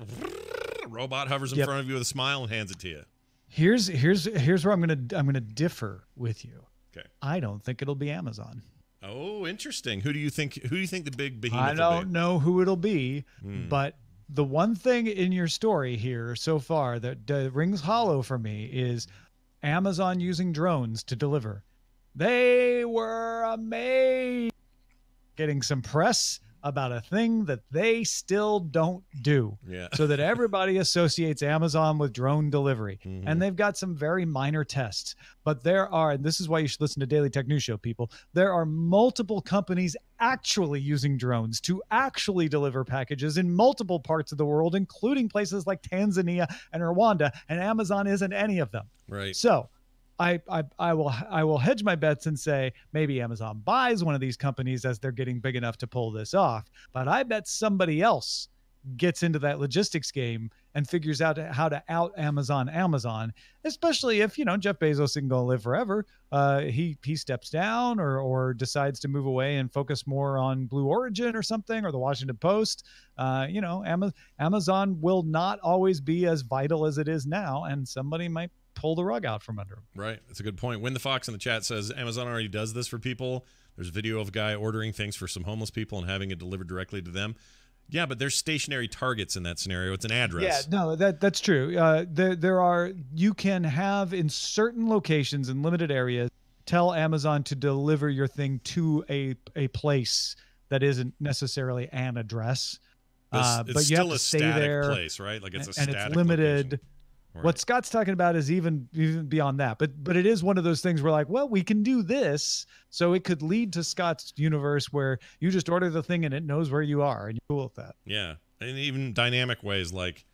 a robot hovers in front of you with a smile and hands it to you. Here's where I'm gonna differ with you. Okay. I don't think it'll be Amazon. Oh, interesting. Who do you think the big behemoth I will don't be? know who it'll be, but the one thing in your story here so far that rings hollow for me is Amazon using drones to deliver. They were amazed, getting some press about a thing that they still don't do. Yeah. So that everybody associates Amazon with drone delivery. And they've got some very minor tests. But there are, and this is why you should listen to Daily Tech News Show, people, there are multiple companies actually using drones to actually deliver packages in multiple parts of the world, including places like Tanzania and Rwanda, and Amazon isn't any of them. Right. So I will hedge my bets and say maybe Amazon buys one of these companies as they're getting big enough to pull this off. But I bet somebody else gets into that logistics game and figures out how to out Amazon, especially if, you know, Jeff Bezos isn't going to live forever. He steps down or decides to move away and focus more on Blue Origin or something, or the Washington Post. You know, Amazon will not always be as vital as it is now, and somebody might pull the rug out from under him. Right. That's a good point. When the Fox in the chat says Amazon already does this for people. There's a video of a guy ordering things for some homeless people and having it delivered directly to them. Yeah, but there's stationary targets in that scenario. It's an address. Yeah, no, that's true. There are, you can have in certain locations in limited areas, tell Amazon to deliver your thing to a place that isn't necessarily an address. It's but you still have to a stay static there, place, right? Like it's a and static it's limited. location. Right. What Scott's talking about is even beyond that, but it is one of those things where, like, well, we can do this, so it could lead to Scott's universe where you just order the thing and it knows where you are, and you're cool with that. Yeah, and even dynamic ways, like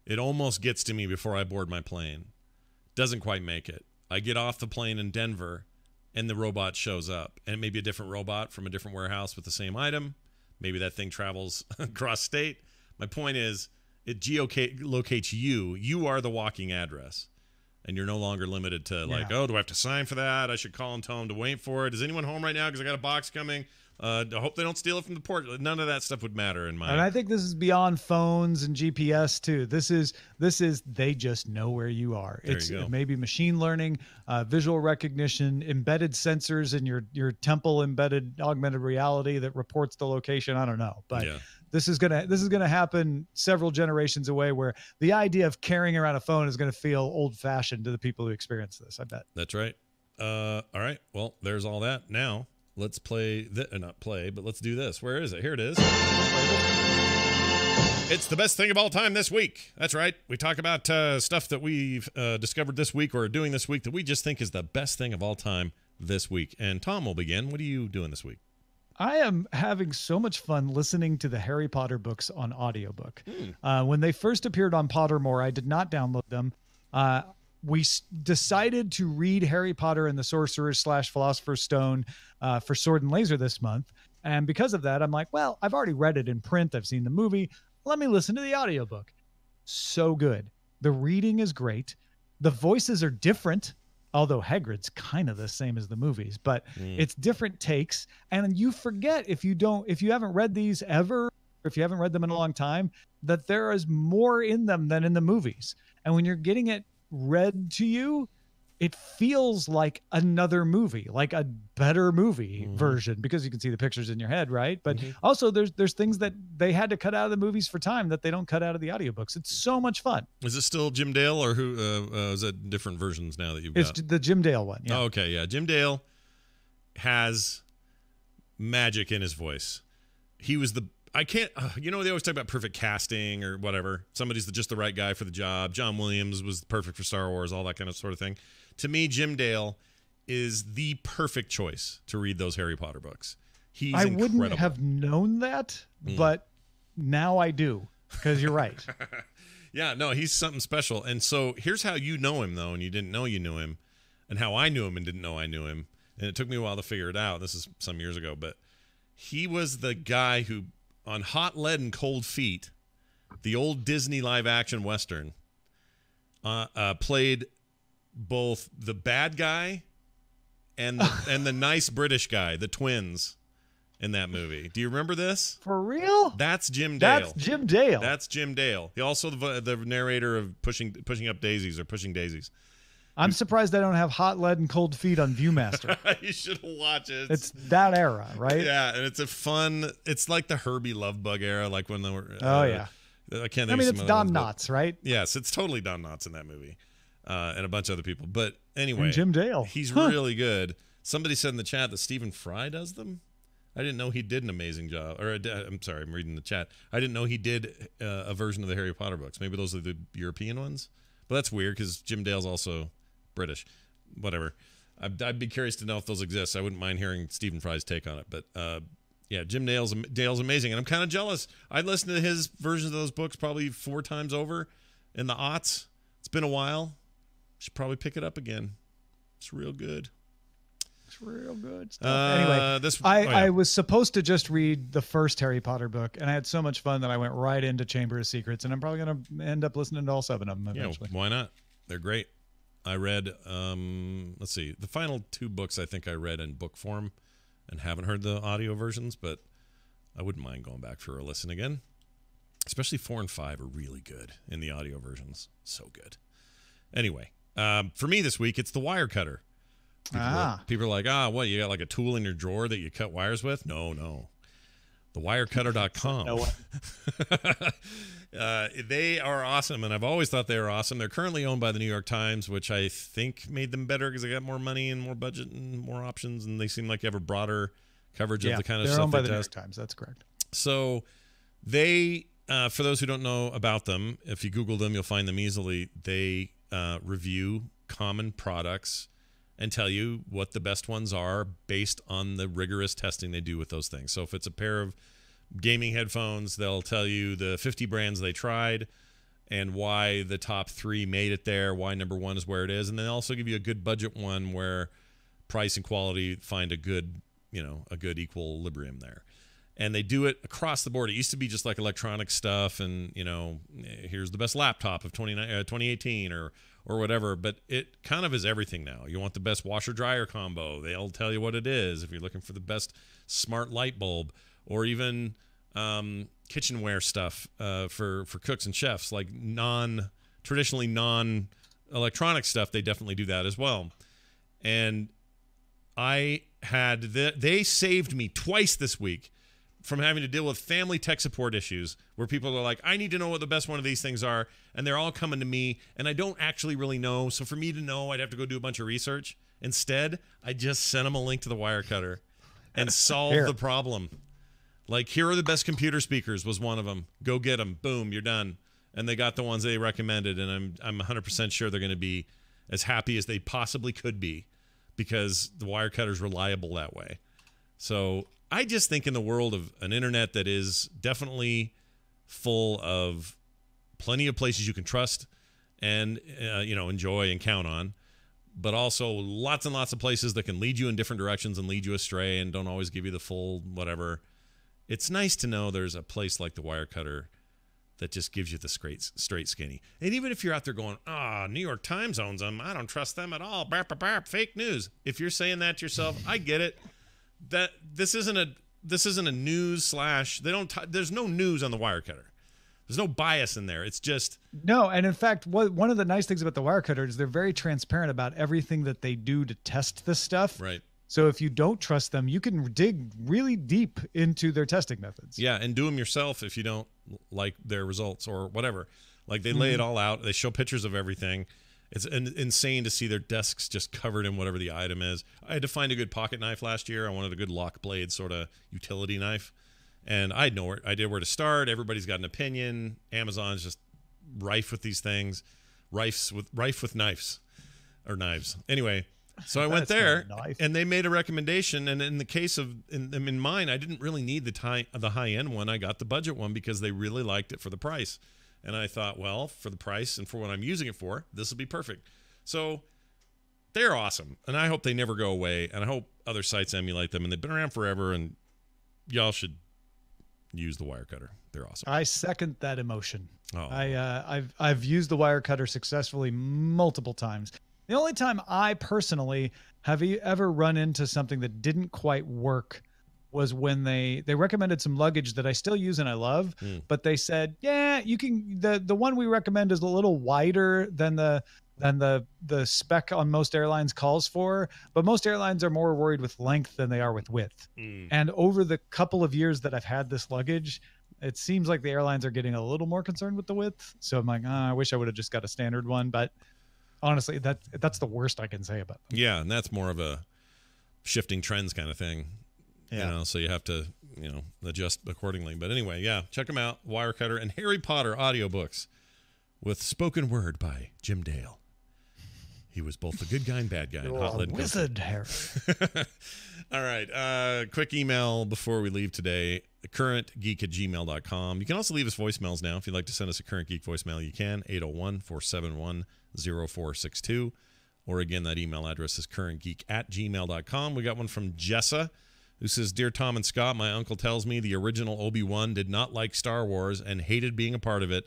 it almost gets to me before I board my plane. Doesn't quite make it. I get off the plane in Denver, and the robot shows up, and it may be a different robot from a different warehouse with the same item. Maybe that thing travels across state. My point is, it geolocates you. You are the walking address. And you're no longer limited to like, oh, do I have to sign for that? I should call and tell them to wait for it. Is anyone home right now? Because I got a box coming. I hope they don't steal it from the port. None of that stuff would matter in my. And I think this is beyond phones and GPS too. This is they just know where you are. It's maybe machine learning, visual recognition, embedded sensors in your temple embedded augmented reality that reports the location. I don't know, but. Yeah. This is gonna happen several generations away, where the idea of carrying around a phone is gonna feel old-fashioned to the people who experience this. I bet. That's right. All right. Well, there's all that. Now let's play not play, but let's do this. Where is it? Here it is. It's the best thing of all time this week. That's right. We talk about stuff that we've discovered this week or are doing this week that we just think is the best thing of all time this week. And Tom will begin. What are you doing this week? I am having so much fun listening to the Harry Potter books on audiobook. When they first appeared on Pottermore, I did not download them. We decided to read Harry Potter and the Sorcerer's / Philosopher's Stone for Sword and Laser this month. And because of that, I'm like, well, I've already read it in print. I've seen the movie. Let me listen to the audiobook. So good. The reading is great. The voices are different, although Hagrid's kind of the same as the movies, but it's different takes. And you forget if you haven't read these ever, or if you haven't read them in a long time, that there is more in them than in the movies. And when you're getting it read to you, it feels like another movie, like a better movie version, because you can see the pictures in your head, right? But also there's things that they had to cut out of the movies for time that they don't cut out of the audiobooks. It's so much fun. Is it still Jim Dale, or who is it different versions now that you've got? It's the Jim Dale one. Yeah. Oh, okay, yeah. Jim Dale has magic in his voice. He was they always talk about perfect casting or whatever. Somebody's just the right guy for the job. John Williams was perfect for Star Wars, all that kind of sort of thing. To me, Jim Dale is the perfect choice to read those Harry Potter books. He's incredible. Wouldn't have known that, but now I do, because you're right. Yeah, no, he's something special. And so here's how you know him, though, and you didn't know you knew him, and how I knew him and didn't know I knew him. And it took me a while to figure it out. This is some years ago, but he was the guy who, on Hot Lead and Cold Feet, the old Disney live-action Western, played both the bad guy and the nice British guy, the twins, in that movie. Do you remember this? For real? That's Jim Dale. That's Jim Dale. That's Jim Dale. He also the narrator of Pushing Up Daisies or Pushing Daisies. I'm surprised I don't have Hot Lead and Cold Feet on Viewmaster. You should watch it. It's that era, right? Yeah, and it's like the Herbie Lovebug era, like when they were. Yeah. I can't. I mean, it's Don Knotts, right? Yes, it's totally Don Knotts in that movie. And a bunch of other people. But anyway, and Jim Dale. He's really good. Somebody said in the chat that Stephen Fry does them. I didn't know he did an amazing job. I'm sorry, I'm reading the chat. I didn't know he did a version of the Harry Potter books. Maybe those are the European ones. But that's weird because Jim Dale's also British. Whatever. I'd be curious to know if those exist. I wouldn't mind hearing Stephen Fry's take on it. But yeah, Jim Dale's amazing. And I'm kind of jealous. I listened to his versions of those books probably 4 times over in the aughts. It's been a while. Should probably pick it up again. It's real good. It's real good stuff. Anyway, I was supposed to just read the first Harry Potter book, and I had so much fun that I went right into Chamber of Secrets, and I'm probably going to end up listening to all 7 of them eventually. Yeah, why not? They're great. I read, let's see, the final 2 books I think I read in book form and haven't heard the audio versions, but I wouldn't mind going back for a listen again. Especially 4 and 5 are really good in the audio versions. So good. Anyway. For me this week, it's the wire cutter. People are like, what, you got like a tool in your drawer that you cut wires with? No. Thewirecutter.com. They are awesome, and I've always thought they were awesome. They're currently owned by the New York Times, which I think made them better because they got more money and more budget and more options, and they seem like they have a broader coverage of the kind of stuff they test. They're owned by the New York Times. That's correct. So they, for those who don't know about them, if you Google them, you'll find them easily. They review common products and tell you what the best ones are based on the rigorous testing they do with those things. So if it's a pair of gaming headphones, they'll tell you the 50 brands they tried and why the top 3 made it there, why number 1 is where it is, and then also give you a good budget one where price and quality find a good equilibrium there. And they do it across the board. It used to be just like electronic stuff and, here's the best laptop of 2018 or whatever. But it kind of is everything now. You want the best washer-dryer combo. They'll tell you what it is. If you're looking for the best smart light bulb or even kitchenware stuff for cooks and chefs, like traditionally non-electronic stuff, they definitely do that as well. And they saved me twice this week from having to deal with family tech support issues where people are like, I need to know what the best one of these things are, and they're all coming to me, and I don't actually really know, so for me to know, I'd have to go do a bunch of research. Instead, I just sent them a link to the wire cutter, and solve the problem. Like, here are the best computer speakers was one of them. Go get them. Boom, you're done. And they got the ones they recommended, and I'm 100% sure they're going to be as happy as they possibly could be because the Wirecutter's reliable that way. So I just think in the world of an internet that is definitely full of plenty of places you can trust and enjoy and count on, but also lots and lots of places that can lead you in different directions and lead you astray and don't always give you the full whatever. It's nice to know there's a place like the Wirecutter that just gives you the straight skinny. And even if you're out there going, New York Times owns them, I don't trust them at all, barp, barp, fake news. If you're saying that to yourself, I get it. That this isn't a news / there's no news on the Wirecutter. There's no bias in there. It's just no. And in fact, one of the nice things about the Wirecutter is they're very transparent about everything that they do to test this stuff. Right. So if you don't trust them, you can dig really deep into their testing methods. Yeah, and do them yourself if you don't like their results or whatever. Like, they lay it all out. They show pictures of everything. It's insane to see their desks just covered in whatever the item is. I had to find a good pocket knife last year. I wanted a good lock blade sort of utility knife. And I did where to start. Everybody's got an opinion. Amazon's just rife with these things. Rife with knives. Or knives. Anyway, so I went there, and they made a recommendation. And in the case of in mine, I didn't really need the high-end one. I got the budget one because they really liked it for the price. And I thought, well, for the price and for what I'm using it for, this will be perfect. So they're awesome, and I hope they never go away, and I hope other sites emulate them. And they've been around forever, and y'all should use the Wirecutter. They're awesome. I second that emotion. Oh. I've used the Wirecutter successfully multiple times. The only time I personally have ever run into something that didn't quite work was when they recommended some luggage that I still use and I love, but they said, yeah, you can, the one we recommend is a little wider than the spec on most airlines calls for, but most airlines are more worried with length than they are with width. And over the couple of years that I've had this luggage, it seems like the airlines are getting a little more concerned with the width. So I'm like, I wish I would have just got a standard one, but honestly, that's the worst I can say about them. Yeah, and that's more of a shifting trends kind of thing. Yeah. So you have to, adjust accordingly. But anyway, yeah, check them out. Wirecutter and Harry Potter audiobooks with spoken word by Jim Dale. He was both the good guy and bad guy. Wizard Harry. All right. Quick email before we leave today. CurrentGeek@gmail.com. You can also leave us voicemails now. If you'd like to send us a Current Geek voicemail, you can. 801-471-0462. Or again, that email address is currentgeek@gmail.com. We got one from Jessa, who says, Dear Tom and Scott, my uncle tells me the original Obi-Wan did not like Star Wars and hated being a part of it.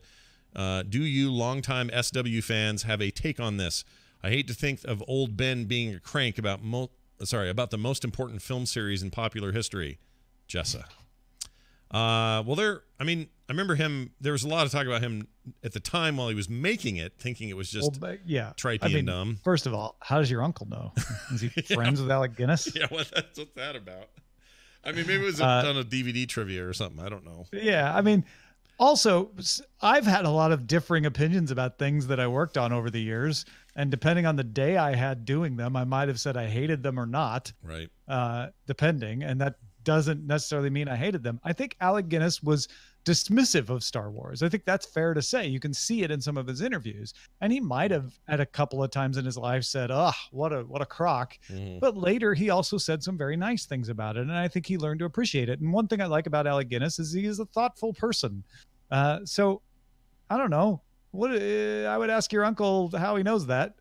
Do you longtime SW fans have a take on this? I hate to think of old Ben being a crank about the most important film series in popular history. Jessa. I remember him. There was a lot of talk about him at the time while he was making it, thinking it was just trippy and dumb. First of all, how does your uncle know? Is he friends with Alec Guinness? Yeah, what's that about? I mean, maybe it was on a DVD trivia or something. I don't know. Yeah, I mean, also, I've had a lot of differing opinions about things that I worked on over the years, and depending on the day I had doing them, I might have said I hated them or not. Right. Depending, and that doesn't necessarily mean I hated them. I think Alec Guinness was dismissive of Star Wars. I think that's fair to say. You can see it in some of his interviews, and he might have at a couple of times in his life said, what a crock. But later he also said some very nice things about it, and I think he learned to appreciate it. And one thing I like about Alec Guinness is he is a thoughtful person. So I don't know. I would ask your uncle how he knows that.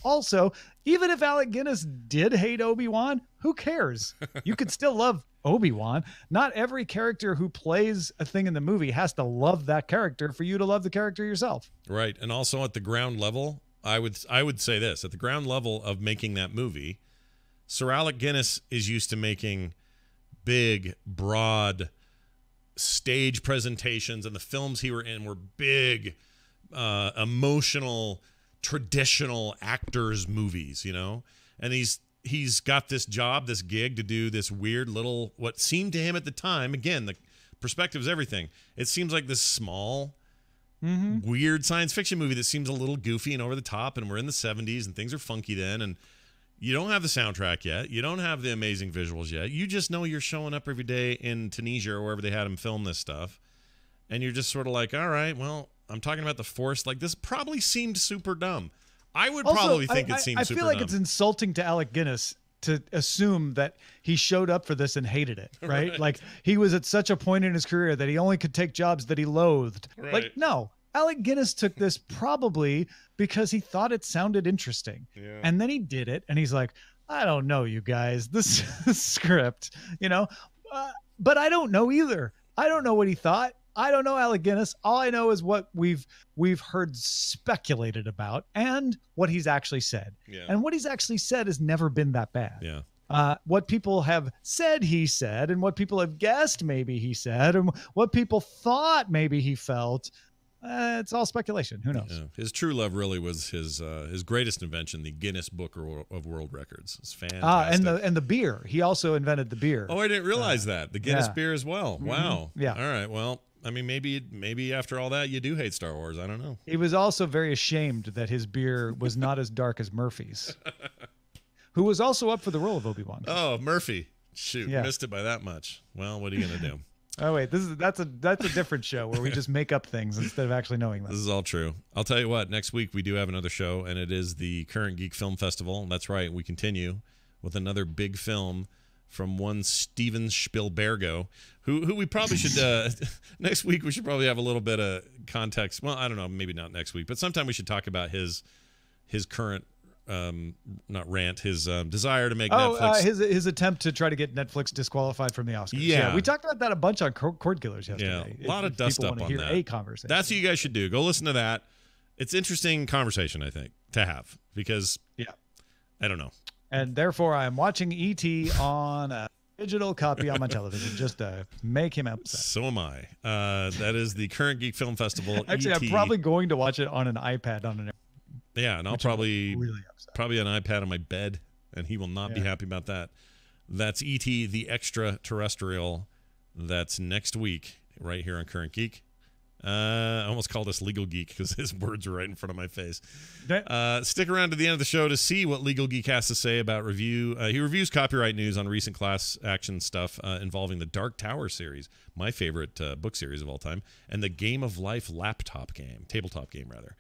Also, even if Alec Guinness did hate Obi-Wan, who cares? You could still love Obi-Wan. Not every character who plays a thing in the movie has to love that character for you to love the character yourself. Right. And also at the ground level, I would say this. At the ground level of making that movie, Sir Alec Guinness is used to making big, broad stage presentations, and the films he were in were big, emotional, traditional actors movies, and he's got this job, this gig to do this weird little, what seemed to him at the time, again, the perspective is everything. It seems like this small, weird science fiction movie that seems a little goofy and over the top, and we're in the 70s and things are funky then, and You don't have the soundtrack yet. You don't have the amazing visuals yet. You just know you're showing up every day in Tunisia or wherever they had him film this stuff. And you're just sort of like, all right, well, I'm talking about the Force. Like, this probably seemed super dumb. I would probably think it seemed super dumb. I feel like it's insulting to Alec Guinness to assume that he showed up for this and hated it, right? Like, he was at such a point in his career that he only could take jobs that he loathed. Right. Like, no. Alec Guinness took this probably because he thought it sounded interesting. Yeah. And then he did it, and he's like, I don't know, you guys, this script, but I don't know either. I don't know what he thought. I don't know Alec Guinness. All I know is what we've heard speculated about and what he's actually said. Yeah. And what he's actually said has never been that bad. Yeah. What people have said he said, and what people have guessed maybe he said, and what people thought maybe he felt, it's all speculation. Who knows? Yeah. His true love really was his greatest invention, the Guinness Book of World Records. It's fantastic. And the beer. He also invented the beer. Oh, I didn't realize that. The Guinness beer as well. Mm-hmm. Wow. Yeah. All right. Well, I mean, maybe after all that, you do hate Star Wars. I don't know. He was also very ashamed that his beer was not as dark as Murphy's, who was also up for the role of Obi-Wan. Oh, Murphy. Shoot, Yeah. missed it by that much. Well, what are you going to do? Oh wait, that's a different show where we just make up things instead of actually knowing them. This is all true. I'll tell you what, next week we do have another show, and it is the Current Geek Film Festival. That's right, we continue with another big film from one Steven Spielbergo, who we probably should, next week we should probably have a little bit of context. Well, I don't know, maybe not next week, but sometime we should talk about his current, not rant, his desire to make Netflix. His attempt to try to get Netflix disqualified from the Oscars. Yeah. We talked about that a bunch on Cord Killers yesterday. Yeah, a lot of dust up on hear that. A conversation. That's what you guys should do. Go listen to that. It's interesting conversation, I think, to have, because I don't know. And therefore, I'm watching E.T. on a digital copy on my television just to make him upset. So am I. That is the Current Geek Film Festival. Actually, E.T. I'm probably going to watch it on an iPad on an. Yeah, and I'll probably really upset. an iPad on my bed, and he will not be happy about that. That's E.T. the Extraterrestrial. That's next week, right here on Current Geek. I almost called us Legal Geek because his words were right in front of my face. Stick around to the end of the show to see what Legal Geek has to say about review. He reviews copyright news on recent class action stuff involving the Dark Tower series, my favorite book series of all time, and the Game of Life tabletop game rather.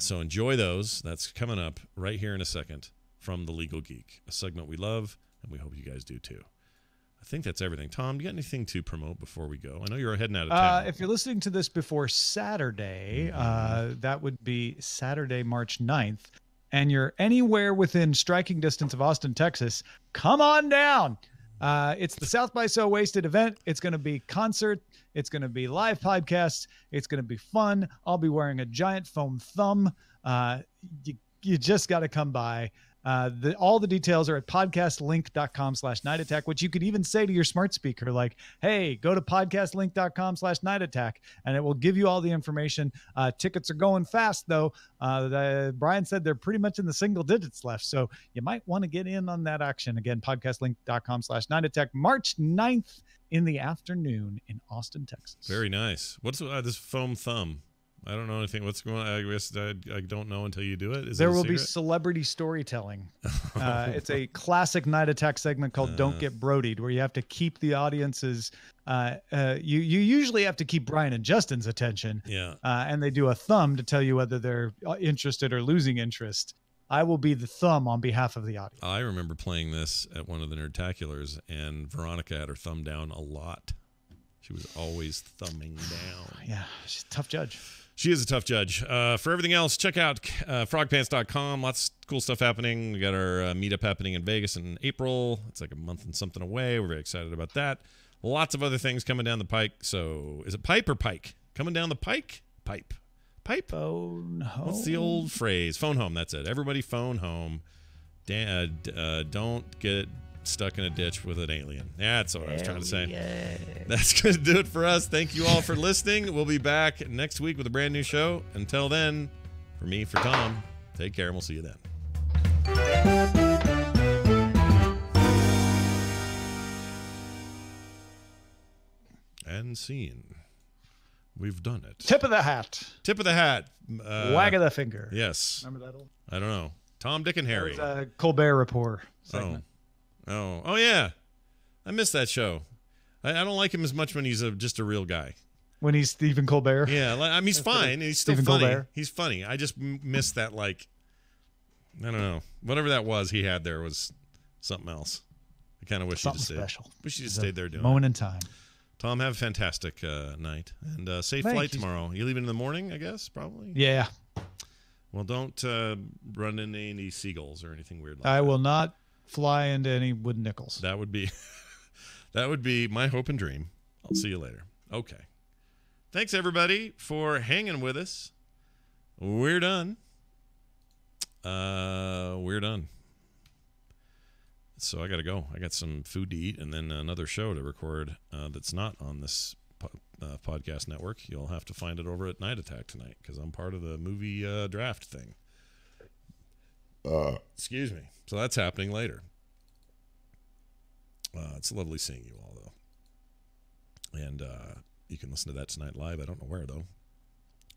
So enjoy those. That's coming up right here in a second from the Legal Geek, a segment we love, and we hope you guys do too. I think that's everything. Tom, do you got anything to promote before we go? I know you're heading out of town. If you're listening to this before Saturday, that would be Saturday, March 9th, and you're anywhere within striking distance of Austin, Texas, come on down. It's the South by So Wasted event. It's going to be concert. It's going to be live podcasts. It's going to be fun. I'll be wearing a giant foam thumb. You just got to come by. All the details are at podcastlink.com/night attack, which you could even say to your smart speaker, like, hey, go to podcastlink.com/night attack, and it will give you all the information. Tickets are going fast, though. Brian said they're pretty much in the single digits left, so you might want to get in on that action. Again, podcastlink.com/night attack, March 9th in the afternoon in Austin, Texas. Very nice. What's this foam thumb? I don't know anything. What's going on? I guess I don't know until you do it. There will be celebrity storytelling. It's a classic Night Attack segment called Don't Get Brodied, where you have to keep the audience's you usually have to keep Brian and Justin's attention. Yeah. And they do a thumb to tell you whether they're interested or losing interest. I will be the thumb on behalf of the audience. I remember playing this at one of the Nerdtaculars, and Veronica had her thumb down a lot. She was always thumbing down. Yeah, she's a tough judge. She is a tough judge. For everything else, check out frogpants.com. Lots of cool stuff happening. We got our meetup happening in Vegas in April. It's like a month and something away. We're very excited about that. Lots of other things coming down the pike. So is it pipe or pike? Coming down the pike? Pipe. Phone home. What's the old phrase? Phone home. That's it. Everybody phone home. Don't get stuck in a ditch with an alien. That's what I was trying to say. Yeah. That's going to do it for us. Thank you all for listening. We'll be back next week with a brand new show. Until then, for me, for Tom, take care, and we'll see you then. And scene. We've done it. Tip of the hat. Tip of the hat. Wag of the finger. Yes. Remember that old? I don't know. Tom, Dick, and Harry. Colbert Report segment. Oh, yeah. I missed that show. I don't like him as much when he's just a real guy. When he's Stephen Colbert. Yeah, I mean, he's fine. He's still Stephen funny. Colbert. He's funny. I just missed that, I don't know. Whatever that was he had there was something else. I kind of wish he just special. Wish he just stayed there doing moment it. in time. Tom, have a fantastic night and safe flight tomorrow. You leaving in the morning, I guess, probably? Yeah. Well, don't run into any seagulls or anything weird like that. I will not fly into any wood nickels. That would be my hope and dream. I'll see you later. Okay. Thanks, everybody, for hanging with us. We're done. We're done. So I got to go. I got some food to eat and then another show to record that's not on this podcast network. You'll have to find it over at Night Attack tonight because I'm part of the movie draft thing. Excuse me. So that's happening later. It's lovely seeing you all, though. And you can listen to that tonight live. I don't know where, though.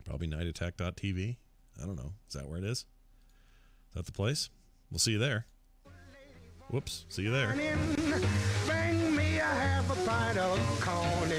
Probably nightattack.tv. I don't know. Is that where it is? Is that the place? We'll see you there. Whoops. See you there. Bring me a half a pint of corn